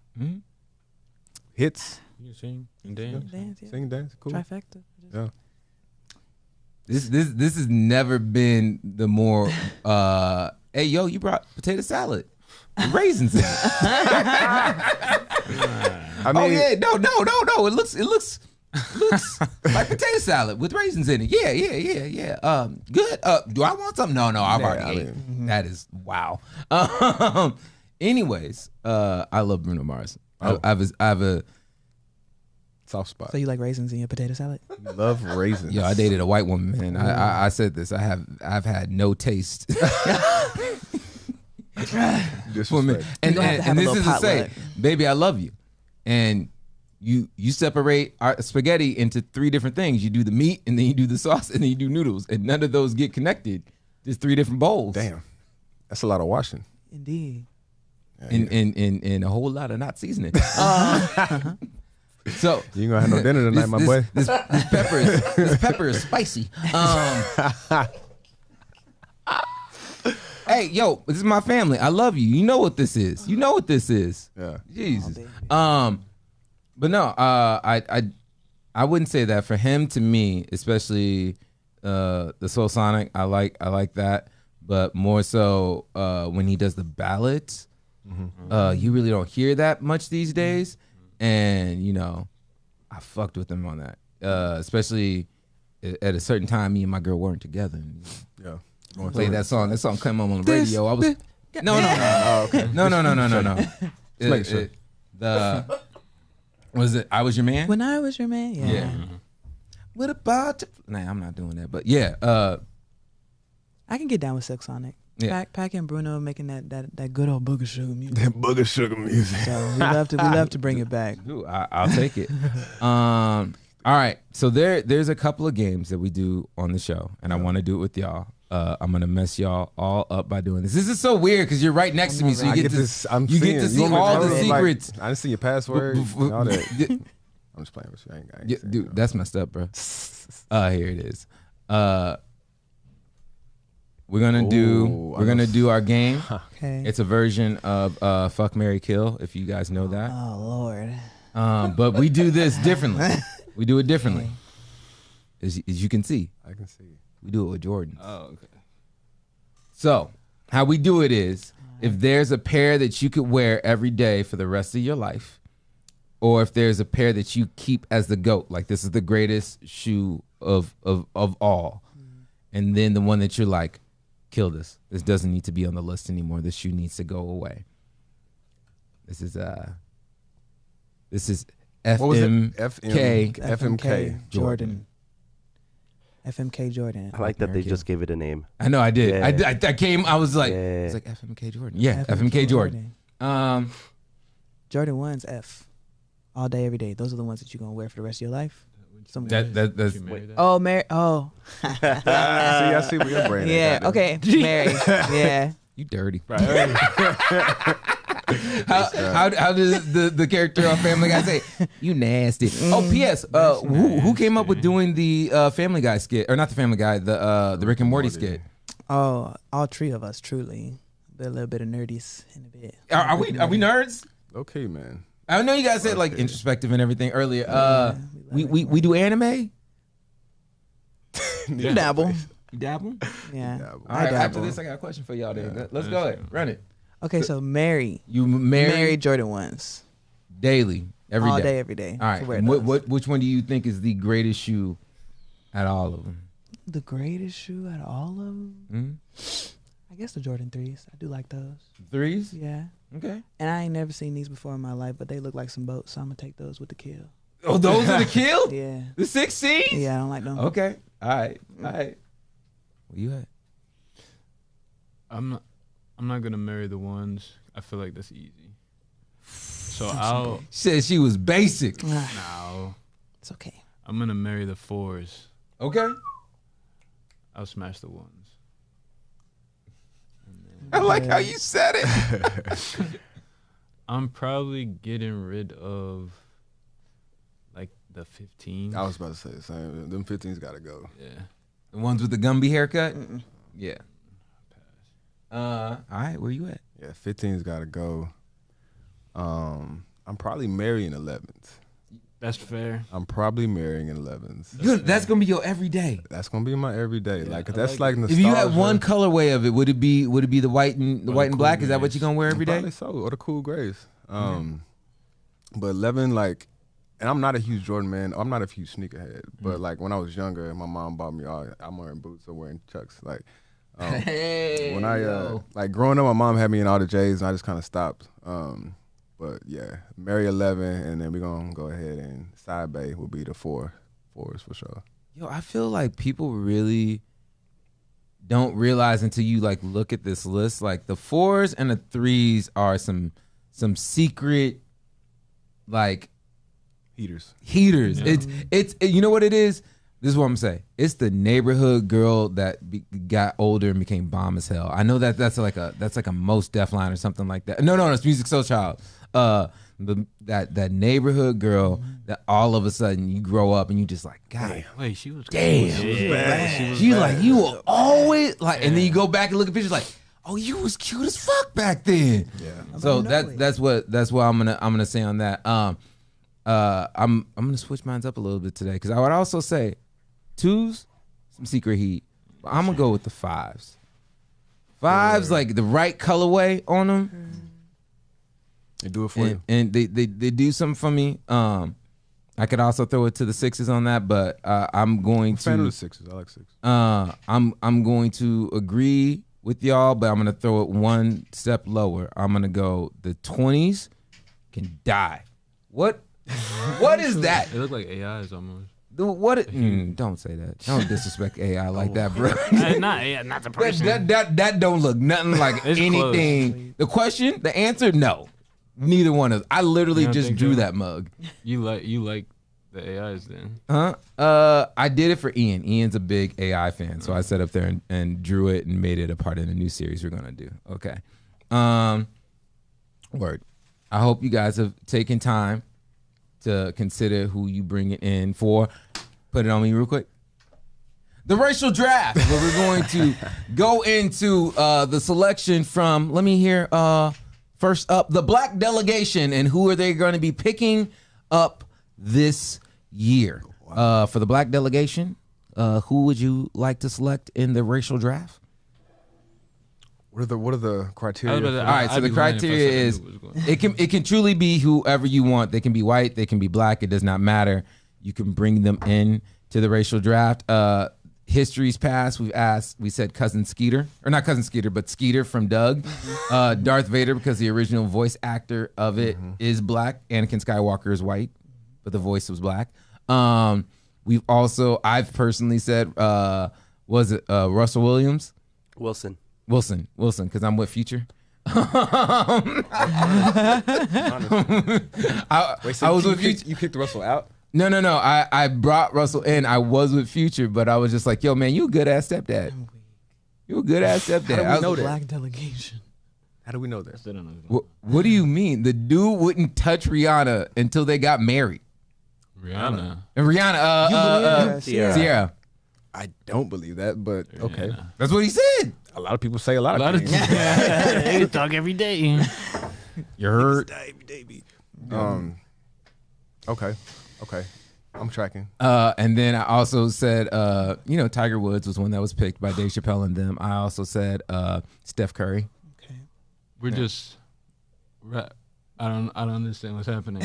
Hits. You can sing and dance. Dance, yeah. Sing, dance. Cool. Trifecta. Yeah. This has never been the more. Hey, yo, you brought potato salad, with raisins in it. I mean, Oh yeah, no. It looks like potato salad with raisins in it. Yeah. Good. Do I want something? No. I've already ate. That is wow. Anyways, I love Bruno Mars. I have a soft spot. So you like raisins in your potato salad? Love raisins. Yo, I dated a white woman, man. I said this. I've had no taste. Disrespect. And gonna have to have a this little is to say, potluck. baby, I love you. And you separate our spaghetti into three different things. You do the meat, and then you do the sauce, and then you do noodles. And none of those get connected. Just three different bowls. Damn. That's a lot of washing. Indeed. And a whole lot of not seasoning. So You ain't gonna have no dinner tonight, my boy. This pepper is spicy. Hey, yo, this is my family. I love you. You know what this is. Yeah. Jesus. But no, I wouldn't say that. For him, to me, especially the Soul Sonic, I like that. But more so when he does the ballads, you really don't hear that much these days. And I fucked with him on that, especially at a certain time. Me and my girl weren't together. Yeah. Play that song. That song came on the radio. I was no. Oh, okay. No. make sure. Was it I Was Your Man? When I Was Your Man. Yeah. What about Nah, I'm not doing that. But yeah, I can get down with Silk Sonic. Yeah. Pac and Bruno making that good old booger sugar music. That booger sugar music. So we love to bring it back. Ooh, I'll take it. All right. So there's a couple of games that we do on the show, and I want to do it with y'all. I'm gonna mess y'all all up by doing this. This is so weird because you're right next to me, so you get to see all the secrets. I didn't see your password. and all that. I'm just playing with you. I ain't saying Dude, no. that's messed up, bro. Here it is. We're gonna do our game. Okay. It's a version of Fuck, Marry, Kill, if you guys know that. Oh Lord. But we do this differently. We do it differently. As you can see, I can see. we do it with Jordan. Oh, okay. So how we do it is, if there's a pair that you could wear every day for the rest of your life, or if there's a pair that you keep as the GOAT, like this is the greatest shoe of all, and then the one that you're like, kill this. This doesn't need to be on the list anymore. This shoe needs to go away. This is What was it? FMK FMK Jordan. FMK Jordan. I like that they just gave it a name. I know I did. Yeah. I came. I was like, Yeah. it's like FMK Jordan. Yeah, FMK Jordan. Jordan 1's F. All day, every day. Those are the ones that you're gonna wear for the rest of your life. That's Did you marry that? Oh, Mary. Oh. See, I see where your brain is. Yeah. Goddamn. Okay. Mary. Yeah. you dirty. How does the character on Family Guy say, "You nasty"? Oh, P.S. Who came up with doing the Family Guy skit, or not the Family Guy, the Rick and Morty skit? Oh, all three of us, truly. A little bit of nerdies in a bit. Are we nerds? Okay, man. I know you guys said like introspective and everything earlier. We do anime. You dabble. You dabble? Yeah. Dabble. All right. I After dabble. this, I got a question for y'all. Then let's go ahead. Run it. Okay, so marry. You marry Jordan ones. daily, every day. All day, every day. All right. To wear And those. which one do you think is the greatest shoe out of all of them? The greatest shoe out of all of them? I guess the Jordan 3s. I do like those. Threes? Yeah. Okay. And I ain't never seen these before in my life, but they look like some boats, so I'm going to take those with the kill. Oh, those are the kill? Yeah. The 16? Yeah, I don't like them. Okay. All right. Where you at? I'm not gonna marry the ones. I feel like that's easy. So I'll Said she was basic. now. It's okay. I'm gonna marry the 4s. Okay. I'll smash the 1s. I like how you said it. I'm probably getting rid of like the 15s. I was about to say the same. Them 15s gotta go. Yeah. The ones with the Gumby haircut? Yeah. All right, where you at? Yeah, 15s gotta go. I'm probably marrying 11s. That's fair. I'm probably marrying 11s. Good. That's gonna be your everyday. That's gonna be my everyday. Like I that's like like If you had nostalgia. one colorway of it, would it be the white and Or the white and black? cool Is that what grays. you're gonna wear every day? Probably so, or the cool grays. But 11, like, and I'm not a huge Jordan man. I'm not a huge sneakerhead. But like when I was younger, my mom bought me all. I'm wearing boots or wearing Chucks. Like Hey, when I like growing up, my mom had me in all the J's, and I just kind of stopped. But yeah, marry 11, and then we're gonna go ahead and side bay will be the 4s for sure. Yo, I feel like people really don't realize until you like look at this list. Like the 4s and the 3s are some secret like Heaters. Yeah. It's you know what it is. This is what I'm saying. It's the neighborhood girl that got older and became bomb as hell. I know that's like a Most Def line or something like that. No, it's Music Soul Child. That neighborhood girl that all of a sudden you grow up and you just like, God Wait, she was damn. She's like, you were always like, and then you go back and look at pictures like, oh, you was cute as fuck back then. Yeah. So that's what I'm gonna say on that. I'm gonna switch mine up a little bit today because I would also say 2s, some secret heat. But I'm gonna go with the 5s. 5s, like the right colorway on them. They do it for you. And they do something for me. I could also throw it to the 6s on that, but I'm going to. Fan of the 6s. I like 6s. I'm going to agree with y'all, but I'm gonna throw it one step lower. I'm gonna go the 20s can die. What is that? They look like AIs almost. Don't say that. Don't disrespect AI like that, bro. Not the person. That don't look nothing like It's anything. The question, the answer, no. Neither one of us. I literally You don't just think drew so? that mug. You like the AIs then? Huh? I did it for Ian. Ian's a big AI fan, so I sat up there and drew it and made it a part of the new series we're gonna do. Okay. Word. I hope you guys have taken time to consider who you bring it in for. Put it on me real quick. The racial draft, where we're going to go into the selection from. Let me hear. First up, the black delegation, and who are they going to be picking up this year? For the black delegation, who would you like to select in the racial draft? What are the criteria? All right, so the criteria is it can truly be whoever you want. They can be white, they can be black. It does not matter. You can bring them in to the racial draft. History's past, we said Cousin Skeeter, or not Cousin Skeeter, but Skeeter from Doug. Darth Vader, because the original voice actor of it is black. Anakin Skywalker is white, but the voice was black. I've personally said, was it Russell Williams? Wilson, because I'm with Future. Wait, so I was with Future. You kicked Russell out? No. I brought Russell in. I was with Future, but I was just like, yo, man, you a good ass stepdad. You a good ass stepdad. How do we know that? Black delegation. How do we know that? I still don't know. What do you mean? The dude wouldn't touch Rihanna until they got married. Rihanna. And Rihanna, Sierra. I don't believe that, but okay. That's what he said. A lot of people say a lot of things. They talk every day. You heard? Okay. I'm tracking. And then I also said, Tiger Woods was one that was picked by Dave Chappelle and them. I also said Steph Curry. We're just. I don't understand what's happening.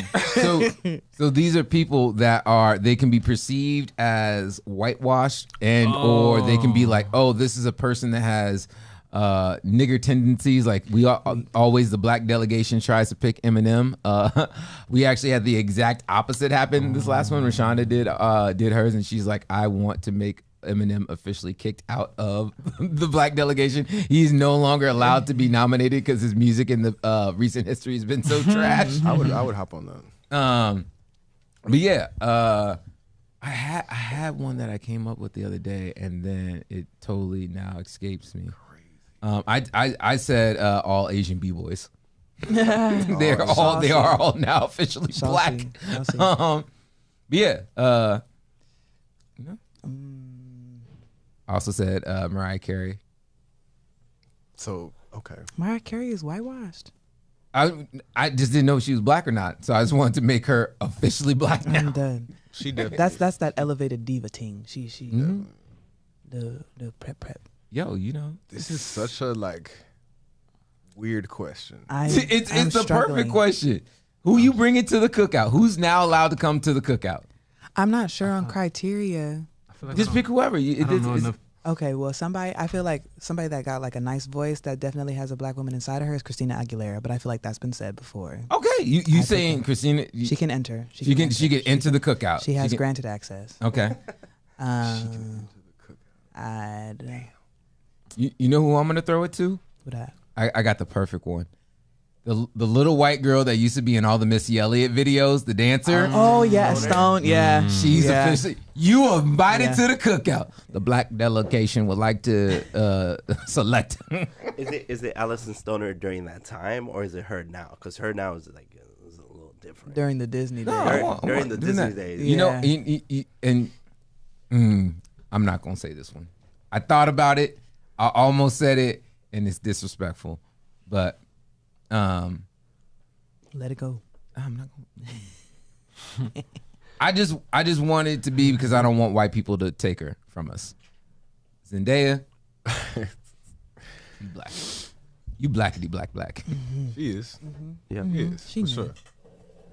So these are people that they can be perceived as whitewashed or they can be like, oh, this is a person that has nigger tendencies. Like always the black delegation tries to pick Eminem. We actually had the exact opposite happen this last one. Rashonda did hers, and she's like, I want to make Eminem officially kicked out of the black delegation. He's no longer allowed to be nominated because his music in the recent history has been so trash. I would hop on that. But yeah, I had one that I came up with the other day, and then it totally now escapes me. I said all Asian b-boys. They are all now officially black. But yeah, I also said Mariah Carey. So okay, Mariah Carey is whitewashed. I just didn't know if she was black or not, so I just wanted to make her officially black now. I'm done. she definitely. That's that elevated diva ting. She the prep. Yo, This is such a weird question. It's the perfect question. Who you bringing to the cookout? Who's now allowed to come to the cookout? I'm not sure on criteria. Just pick whoever. Okay, well, I feel like somebody that got a nice voice that definitely has a black woman inside of her is Christina Aguilera, but I feel like that's been said before. Okay, you saying Christina? She can enter. She can enter the cookout. She has granted access. Okay. You know who I'm gonna throw it to? Who that? I got the perfect one. The little white girl that used to be in all the Missy Elliott videos, the dancer. Oh yeah, Stone. Yeah, she's officially. You are invited to the cookout. The black delegation would like to select. Is it Allison Stoner during that time, or is it her now? Because her now is a little different. During the Disney days. During the Disney days. You know, I'm not gonna say this one. I thought about it. I almost said it, and it's disrespectful, but. Let it go. I'm not gonna. I just want it to be because I don't want white people to take her from us. Zendaya, you black. You blackity black. Mm-hmm. She is. Mm-hmm. Yeah, mm-hmm. she is. She for knew. sure.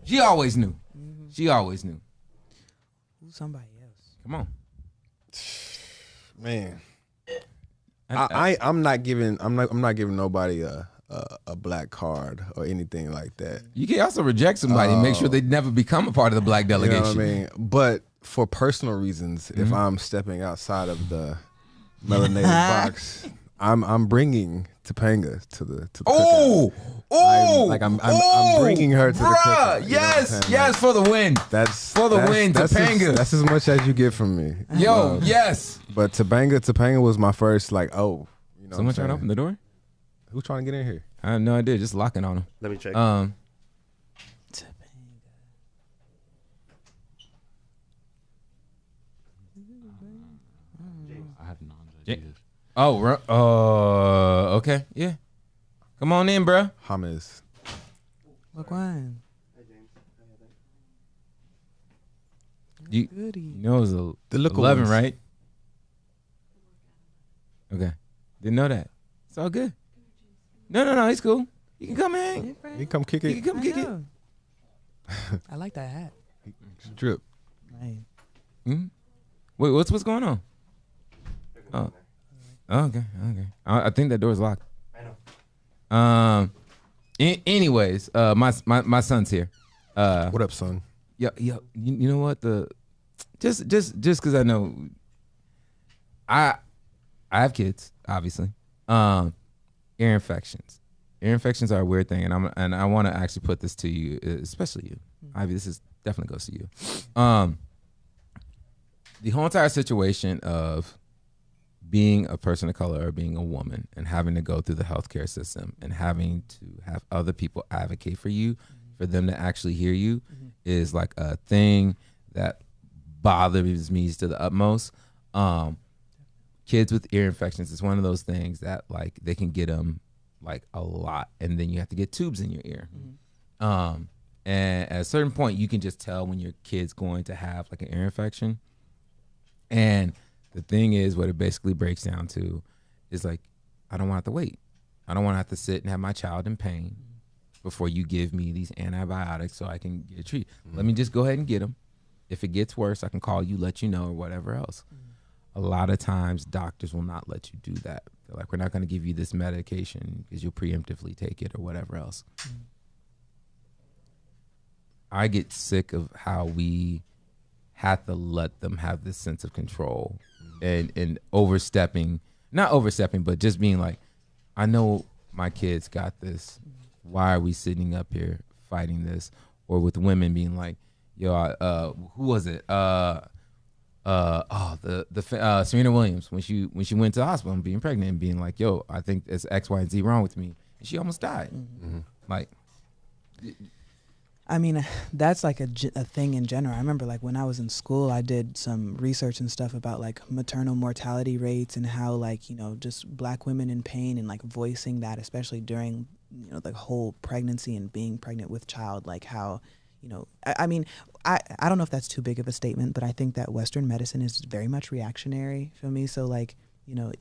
She always knew. Mm-hmm. She always knew. Who's somebody else? Come on, man. I'm not giving nobody a black card or anything like that. You can also reject somebody and make sure they never become a part of the black delegation. You know what I mean? But for personal reasons, if I'm stepping outside of the melanated box, I'm bringing Topanga to the cookout. I'm bringing her to the cookout. Yes, for the win. That's win, Topanga. That's as much as you get from me. Yes. But Topanga was my first Someone trying to open the door? Who's trying to get in here? I have no idea. Just locking on him. Let me check. I have no idea. Okay. Yeah. Come on in, bro. Hamas. Look one. You know it was the 11, ones. right? Okay. Didn't know that. It's all good. No, it's cool. You can come in. You can come kick it. You can come kick it. I like that hat. Drip. Right. Mm-hmm. Wait, what's going on? Oh, okay. I think that door's locked. I know. Anyways, my son's here. What up, son? Yo, you know what? Just because I know, I have kids, obviously. Ear infections. Ear infections are a weird thing, and I want to actually put this to you, especially you, Ivy. This is definitely goes to you. The whole entire situation of being a person of color or being a woman and having to go through the healthcare system and having to have other people advocate for you, for them to actually hear you, is like a thing that bothers me to the utmost. Kids with ear infections is one of those things that like they can get them like a lot, and then you have to get tubes in your ear. And at a certain point, you can just tell when your kid's going to have like an ear infection. And the thing is, what it basically breaks down to is like, I don't want to have to wait. I don't want to have to sit and have my child in pain before you give me these antibiotics so I can get treated. Let me just go ahead and get them. If it gets worse, I can call you, let you know, or whatever else. A lot of times, doctors will not let you do that. They're like, we're not going to give you this medication because you'll preemptively take it or whatever else. I get sick of how we have to let them have this sense of control and overstepping, not overstepping, but just being like, I know my kids got this. Why are we sitting up here fighting this? Or with women being like, yo, who was it? Serena Williams, when she went to the hospital and being pregnant and being like, yo, I think there's X, Y, and Z wrong with me. And she almost died. Like, I mean, that's like a thing in general. I remember like when I was in school, I did some research and stuff about like maternal mortality rates and how like, you know, just Black women in pain and like voicing that, especially during, you know, the whole pregnancy and being pregnant with child, like how, you know, I mean, I don't know if that's too big of a statement, but I think that Western medicine is very much reactionary for me. So like, you know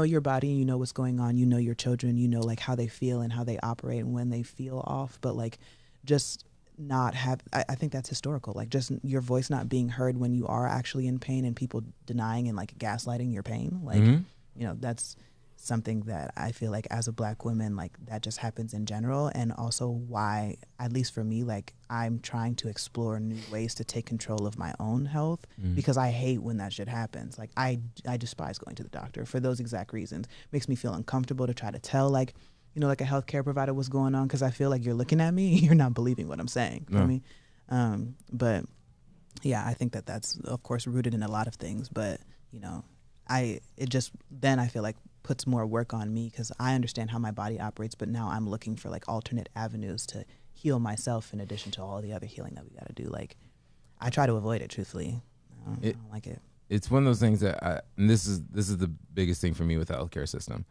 your body, you know what's going on, you know your children, you know like how they feel and how they operate and when they feel off, but like just not have, I think that's historical, like just your voice not being heard when you are actually in pain and people denying and like gaslighting your pain, like you know, that's something that I feel like as a Black woman, like that just happens in general. And also why, at least for me, like I'm trying to explore new ways to take control of my own health because I hate when that shit happens. Like I despise going to the doctor for those exact reasons. Makes me feel uncomfortable to try to tell like, you know, like a healthcare provider what's going on, because I feel like you're looking at me, you're not believing what I'm saying. You know what I mean? But yeah, I think that that's of course rooted in a lot of things. But you know, then I feel like puts more work on me because I understand how my body operates, but now I'm looking for like alternate avenues to heal myself in addition to all the other healing that we got to do. Like I try to avoid it, truthfully. I don't like it. It's one of those things that and this is the biggest thing for me with the healthcare system.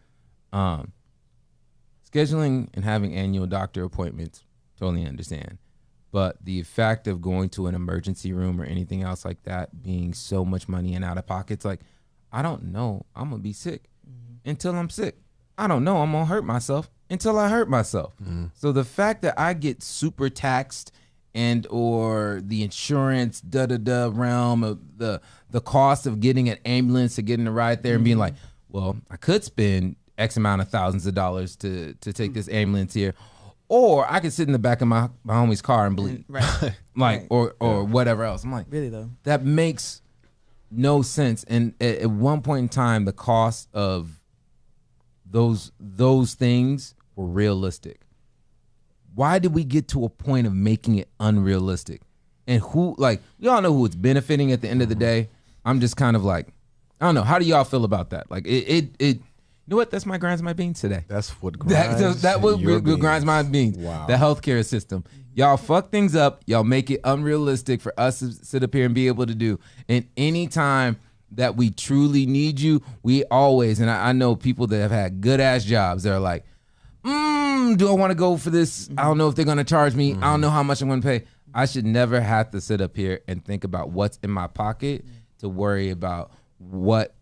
Scheduling and having annual doctor appointments, totally understand. But the fact of going to an emergency room or anything else like that being so much money and out of pockets, like, I don't know I'm going to be sick until I'm sick. I don't know I'm going to hurt myself until I hurt myself. So the fact that I get super taxed and or the insurance realm of the cost of getting an ambulance to getting a ride there and being like, well, I could spend X amount of thousands of dollars to take this ambulance here, or I could sit in the back of my homie's car and bleed, Right. like or whatever else. I'm like, Really though, that makes no sense. And at one point in time, the cost of those things were realistic. Why did we get to a point of making it unrealistic? And who, like, we all know who it's benefiting at the end of the day. I'm just kind of like, I don't know. How do y'all feel about that? Like it you know what? That's my grinds my beans today. That's what grinds that what your beans. grinds my beans. Wow. The healthcare system. Y'all fuck things up. Y'all make it unrealistic for us to sit up here and be able to do. And anytime that we truly need you, we always, and I know people that have had good ass jobs, they're like, do I want to go for this? I don't know if they're going to charge me. I don't know how much I'm going to pay. I should never have to sit up here and think about what's in my pocket to worry about what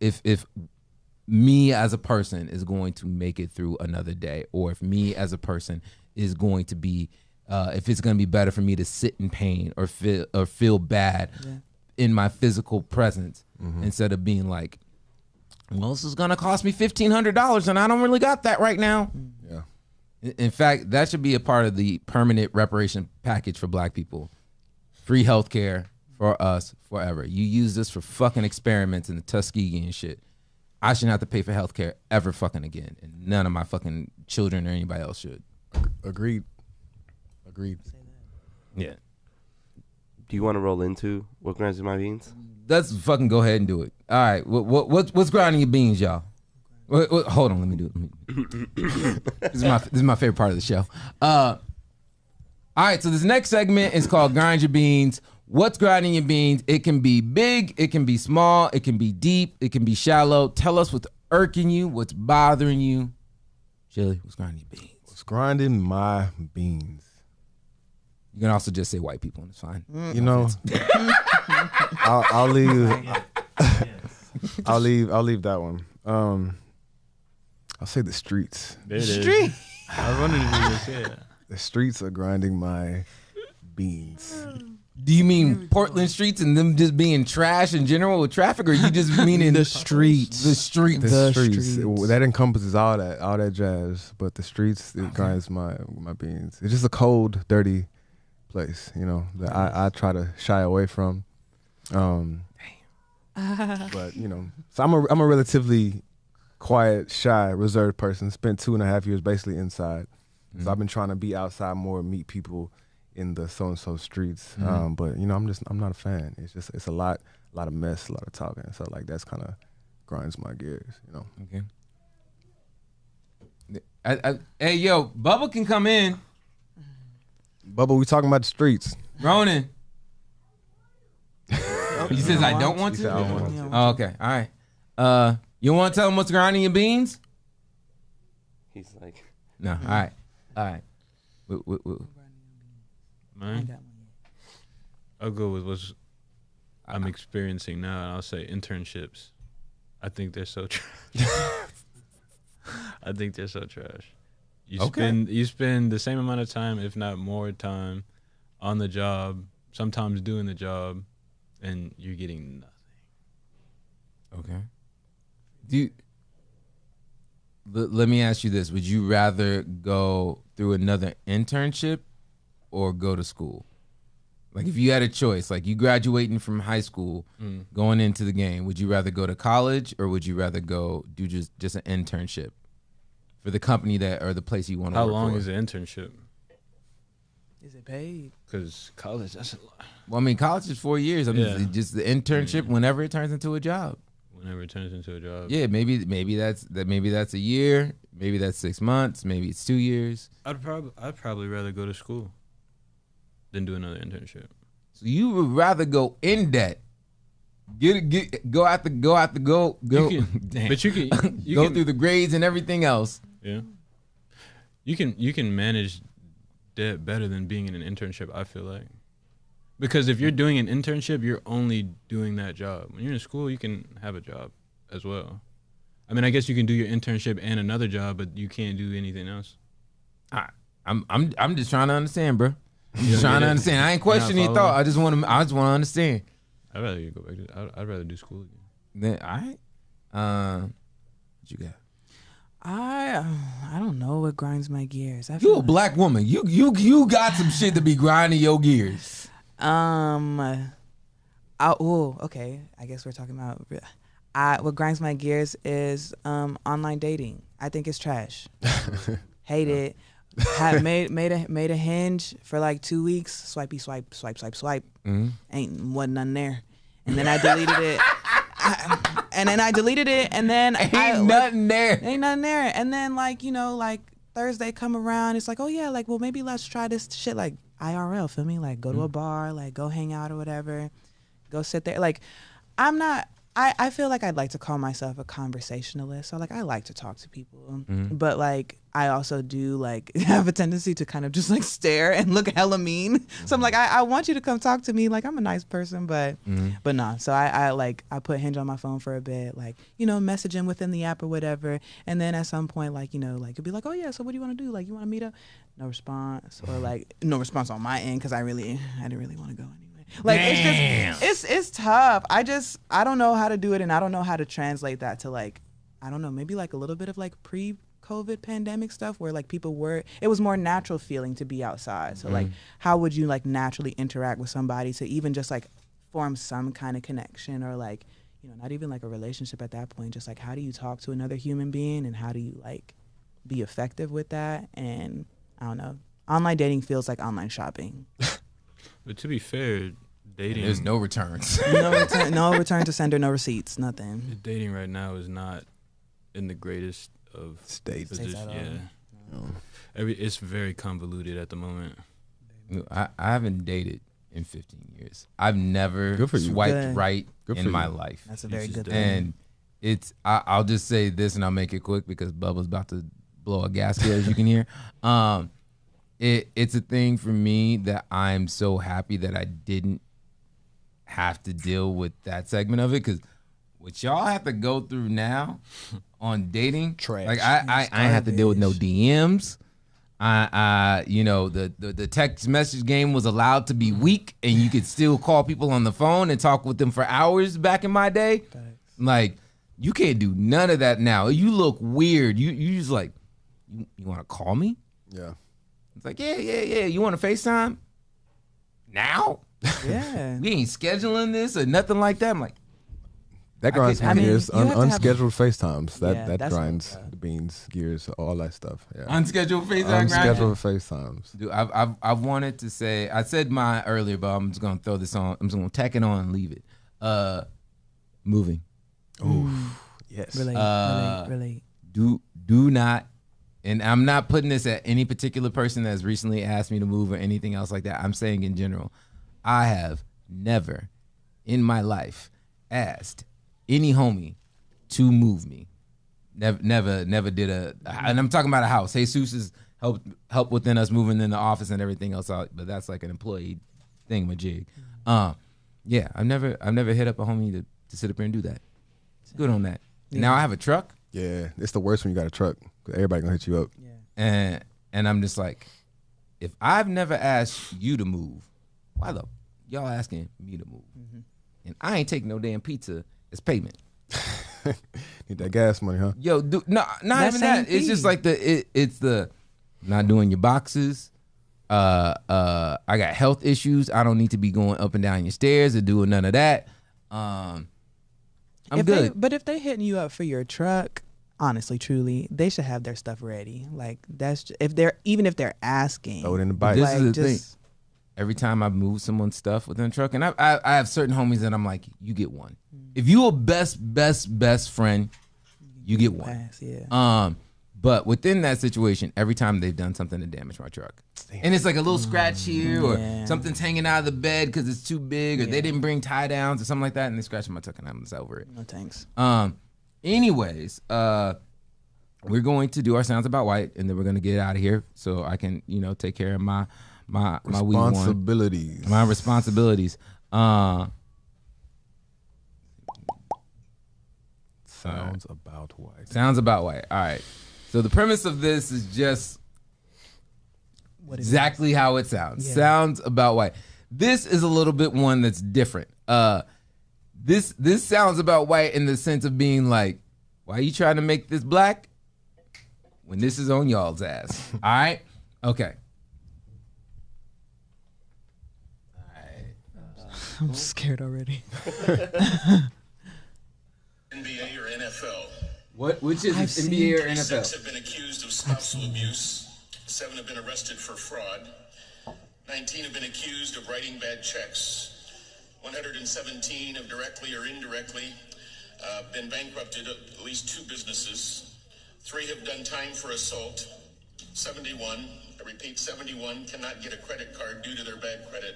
if me as a person is going to make it through another day, or if me as a person is going to be if it's going to be better for me to sit in pain or feel bad in my physical presence instead of being like, well, this is going to cost me $1,500 and I don't really got that right now. Yeah. In fact, that should be a part of the permanent reparation package for Black people. Free healthcare for us forever. You use this for fucking experiments in the Tuskegee and shit. I shouldn't have to pay for healthcare ever fucking again, and none of my fucking children or anybody else should. Agreed. Yeah. Do you want to roll into what grinds my beans? Let's fucking go ahead and do it. All right. What's grinding your beans, y'all? Hold on. Let me do it. This is my favorite part of the show. All right. So this next segment is called Grind Your Beans. What's grinding your beans? It can be big. It can be small. It can be deep. It can be shallow. Tell us what's irking you. What's bothering you. Chili, what's grinding your beans? What's grinding my beans? You can also just say white people, and it's fine. You know, I'll leave. I'll leave that one. I'll say the streets. There it is. I was wondering if you would say that. The streets are grinding my beans. Do you mean Portland streets and them just being trash in general with traffic, or you just meaning The streets. The streets. The streets. That encompasses all that jazz. But the streets, it grinds my beans. It's just a cold, dirty place, you know, that I try to shy away from. But you know, so I'm a relatively quiet, shy, reserved person. Spent 2.5 years basically inside. So I've been trying to be outside more, meet people in the so and so streets. But you know, I'm not a fan. It's a lot of mess, a lot of talking. So like that's kind of grinds my gears, you know. Okay. Hey yo, Bubba can come in. Bubba, we talking about the streets. Ronan. He says I don't want He to. said I don't want to. Oh, okay. All right. You want to tell him what's grinding your beans? He's like, No. All right. Mine? I'll go with what I'm experiencing now, and I'll say internships. I think they're so trash. I think they're so trash. You spend the same amount of time, if not more time, on the job, sometimes doing the job, and you're getting nothing. Okay. Let me ask you this. Would you rather go through another internship or go to school? Like if you had a choice, like you graduating from high school, going into the game, would you rather go to college or would you rather go do just an internship for the company that or the place you want to work for? How long is the internship? Is it paid? Because college, that's a lot. Well, I mean, college is 4 years. I mean, just the internship whenever it turns into a job. Whenever it turns into a job. Yeah, maybe that's a year, maybe that's 6 months, maybe it's 2 years. I'd probably rather go to school than do another internship. So you would rather go in debt, go out the go. But you can go through the grades and everything else. Yeah, you can manage debt better than being in an internship. I feel like, because if you're doing an internship, you're only doing that job. When you're in school, you can have a job as well. I mean, I guess you can do your internship and another job, but you can't do anything else. I'm just trying to understand, bro. I'm just trying to understand. I ain't questioning your thought. I just want to understand. I'd rather you go back to. I'd rather do school again. Then all right. What you got? I don't know what grinds my gears. You a black woman. You got some shit to be grinding your gears. Okay. I guess we're talking about. What grinds my gears is online dating. I think it's trash. Hate it. Had made a hinge for like 2 weeks. Swipey swipe. Wasn't none there. And then I deleted it. And then Ain't nothing there. And then like Thursday come around, it's like, oh yeah, like, well, maybe let's try this shit like IRL, feel me? Like go to a bar, like go hang out or whatever. Go sit there. Like I feel like I'd like to call myself a conversationalist. So like I like to talk to people. But like I also do like have a tendency to kind of just like stare and look hella mean. So I'm like, I want you to come talk to me. Like I'm a nice person, but nah. So I put Hinge on my phone for a bit, like, messaging within the app or whatever. And then at some point, like, like it'd be like, oh yeah, so what do you want to do? Like you want to meet up? No response, or like no response on my end because I didn't really want to go anyway. Like it's tough. I don't know how to do it, and I don't know how to translate that to like, I don't know, maybe like a little bit of like pre-COVID pandemic stuff where like it was more natural feeling to be outside. So like how would you like naturally interact with somebody to even just like form some kind of connection, or like, not even like a relationship at that point, just like how do you talk to another human being and how do you like be effective with that? And I don't know. Online dating feels like online shopping. But to be fair, dating. There's no returns. No return to sender, no receipts, nothing. Dating right now is not in the greatest of States. position. at all. Yeah. It's very convoluted at the moment. I haven't dated in 15 years. I've never Good for you. swiped Good. right Good in for my you. life. That's a very This is good dope. thing. And I'll just say this and I'll make it quick because Bubba's about to blow a gasket, as you can hear. It's a thing for me that I'm so happy that I didn't have to deal with that segment of it, because what y'all have to go through now on dating, Trash. like I ain't have to deal with no DMs. The text message game was allowed to be weak, and you could still call people on the phone and talk with them for hours back in my day. Like, you can't do none of that now. You look weird. You just like, you want to call me? Yeah. It's like, yeah. You want to FaceTime? Now? Yeah. We ain't scheduling this or nothing like that. I'm like, That grinds I my mean, gears. you have to have- Unscheduled FaceTimes. That that's grinds what, the beans, gears, all that stuff. Yeah. unscheduled FaceTime. Unscheduled FaceTimes. Dude, I've wanted to say, I said mine earlier, but I'm just gonna throw this on. I'm just gonna tack it on and leave it. Moving. Yes. Relate. Do not, and I'm not putting this at any particular person that's recently asked me to move or anything else like that. I'm saying in general, I have never in my life asked any homie to move me. Never did and I'm talking about a house. Jesus has helped within us moving in the office and everything else out, but that's like an employee thing with jig. Yeah, I've never hit up a homie to sit up here and do that. Good on that. Yeah. Now I have a truck. Yeah. It's the worst when you got a truck. 'Cause everybody gonna hit you up. Yeah. And I'm just like, if I've never asked you to move, why the y'all asking me to move? And I ain't taking no damn pizza as payment. Need that gas money, huh? Yo, dude, no, not That even same that. It's just fee. like it's the not doing your boxes. I got health issues. I don't need to be going up and down your stairs or doing none of that. I'm good. But if they hitting you up for your truck, honestly, truly, they should have their stuff ready. Like that's if they're asking. Throw it in the bike. This like, is the thing. just, Every time I move someone's stuff within a truck, and I have certain homies that I'm like, you get one. If you a best friend, you get one. pass, yeah. But within that situation, every time they've done something to damage my truck, and it's like a little scratch here, or Yeah. something's hanging out of the bed because it's too big, or they Yeah. didn't bring tie downs or something like that, and they scratch my truck, and I'm just over it. No thanks. Anyways, we're going to do our sounds about white, and then we're gonna get out of here so I can, take care of my wee one. Responsibilities. My responsibilities. Sounds about white. Sounds about white. All right. So the premise of this is just What is exactly how it sounds. Yeah. Sounds about white. This is a little bit one that's different. This sounds about white in the sense of being like, why are you trying to make this black when this is on y'all's ass? All right? Okay. I'm scared already. NBA or NFL. Which is I've it, NBA or 36 NFL? have been accused of spousal abuse. 7 have been arrested for fraud. 19 have been accused of writing bad checks. 117 have directly or indirectly been bankrupted at least 2 businesses. 3 have done time for assault. 71, I repeat, 71 cannot get a credit card due to their bad credit.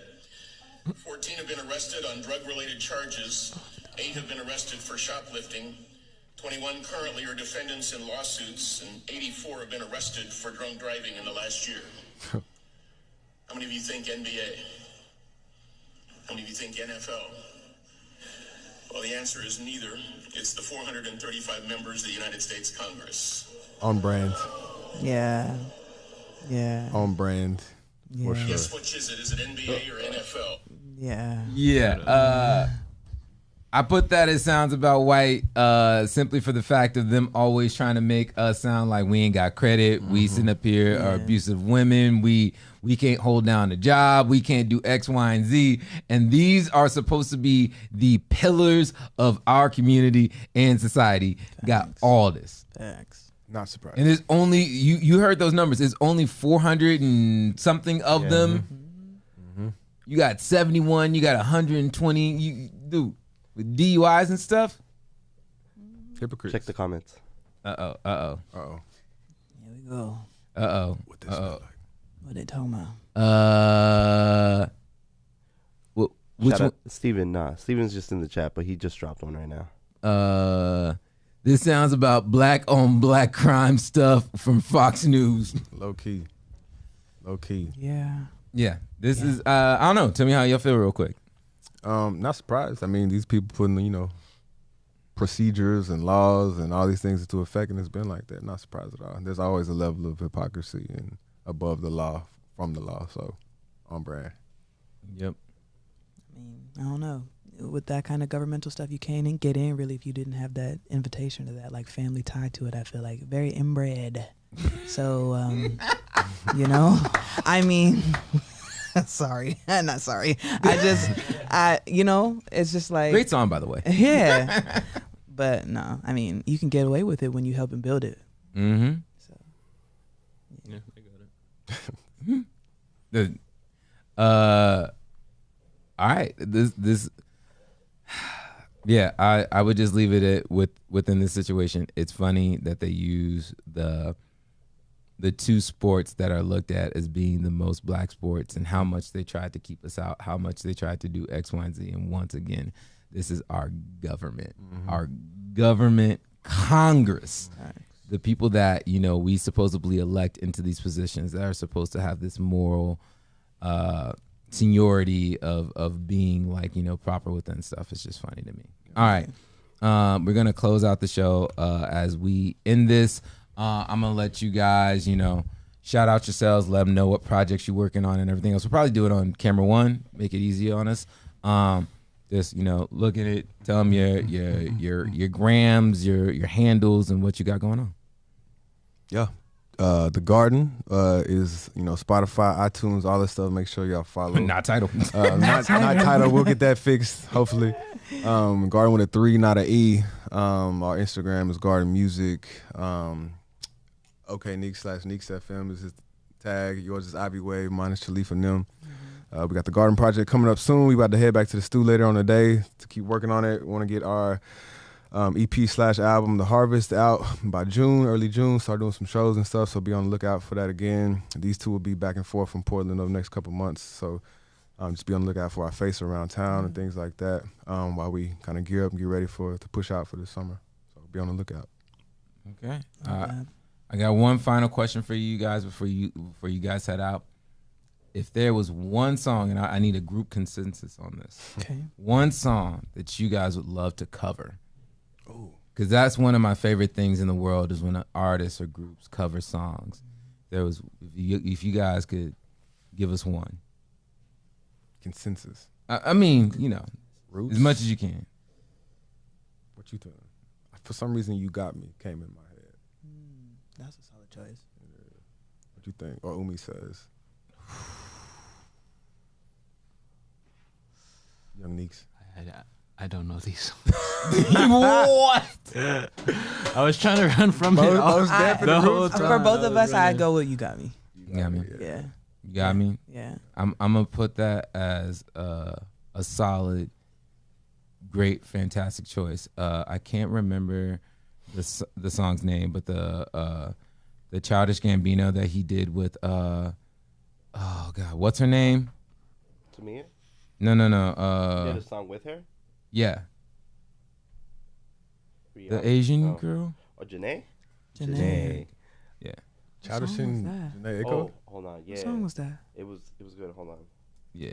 14 have been arrested on drug-related charges. 8 have been arrested for shoplifting. 21 currently are defendants in lawsuits, and 84 have been arrested for drunk driving in the last year. How many of you think NBA? How many of you think NFL? Well, the answer is neither. It's the 435 members of the United States Congress. On brand. Yeah. Yeah. On brand. For sure. Guess which is it? Is it NBA or NFL? Yeah. Yeah. I put that as sounds about white simply for the fact of them always trying to make us sound like we ain't got credit. We sitting up here are abusive women. We can't hold down a job. We can't do X, Y, and Z. And these are supposed to be the pillars of our community and society. Got all this. Facts. Not surprised. And there's only, you heard those numbers. There's only 400 and something of them. You got 71. You got 120. You dude with DUIs and stuff. Hypocrites. Check the comments. Uh-oh. Here we go. What this smell like? What they talking about? Which Shout one? out Steven. Nah, Steven's just in the chat, but he just dropped one right now. This sounds about black on black crime stuff from Fox News. Low key. Yeah. Yeah, this is. I don't know. Tell me how y'all feel real quick. Not surprised. I mean, these people putting procedures and laws and all these things into effect, and it's been like that. Not surprised at all. There's always a level of hypocrisy and above the law, from the law. So, on brand. Yep. I mean, I don't know. With that kind of governmental stuff, you can't get in really if you didn't have that invitation to that like family tie to it. I feel like very inbred. So, I mean, sorry, not sorry. It's just like Great song, by the way. Yeah, but no, I mean, you can get away with it when you help and build it. Mm-hmm. So, Yeah, they got it. All right. This. Yeah, I would just leave it within this situation. It's funny that they use the two sports that are looked at as being the most black sports and how much they tried to keep us out, how much they tried to do X, Y, and Z. And once again, this is our government, our government, Congress, the people that, we supposedly elect into these positions that are supposed to have this moral seniority of being like, proper within stuff. It's just funny to me. All right. We're going to close out the show as we end this. I'm going to let you guys, shout out yourselves, let them know what projects you're working on and everything else. We'll probably do it on camera one, make it easy on us. Just, look at it, tell them your grams, your handles and what you got going on. Yeah. The Gard3n is Spotify, iTunes, all that stuff. Make sure y'all follow. Not Tidal. Not Tidal. We'll get that fixed hopefully. Gard3n with a 3, not an E. Our Instagram is Gard3n Music. OKNeeks /NeeksFM is his tag. Yours is Ivy Wave. Mine is Chalif and them. We got the Gard3n project coming up soon. We about to head back to the stew later on the day to keep working on it. We want to get our EP/album The Harvest out by June, early June. Start doing some shows and stuff, so be on the lookout for that again. These two will be back and forth from Portland over the next couple months, so just be on the lookout for our face around town and things like that while we kind of gear up and get ready to push out for this summer. So be on the lookout. Okay. I got one final question for you guys before you guys head out. If there was one song, and I need a group consensus on this, one song that you guys would love to cover. Because that's one of my favorite things in the world is when artists or groups cover songs. If you guys could give us one consensus. I mean, Roots? as much as you can. What you think? For some reason, You Got Me came in my head. That's a solid choice. What you think? Or Umi says. Young Neeks. I don't know these. What? I was trying to run from it all the whole time. For both of us, I'd go with You Got Me. You got me. Yeah. You got me. Yeah. I'm gonna put that as a solid, great, fantastic choice. I can't remember the song's name, but the Childish Gambino that he did with oh god, what's her name? Tamia? No. You had a song with her? Yeah. Rihanna? The Asian girl? Oh, Janae? Janae. Yeah. Childish and Janae Aiko? Oh, hold on. Yeah. What song was that? It was good. Hold on. Yeah.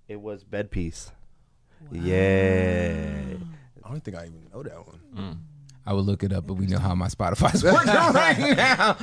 It was Bed Piece. Wow. Yeah. I don't think I even know that one. I would look it up, but we know how my Spotify's working right now.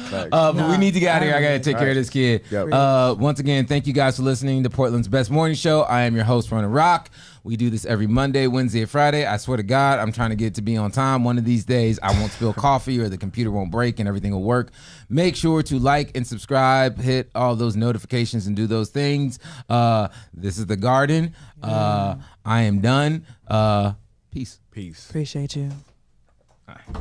But we need to get out of here. I got to take care of this kid. Yep. Once again, thank you guys for listening to Portland's Best Morning Show. I am your host, Running Rock. We do this every Monday, Wednesday, and Friday. I swear to God, I'm trying to get to be on time. One of these days, I won't spill coffee or the computer won't break and everything will work. Make sure to like and subscribe, hit all those notifications and do those things. This is the Gard3n. I am done. Peace. Peace. Appreciate you. All right.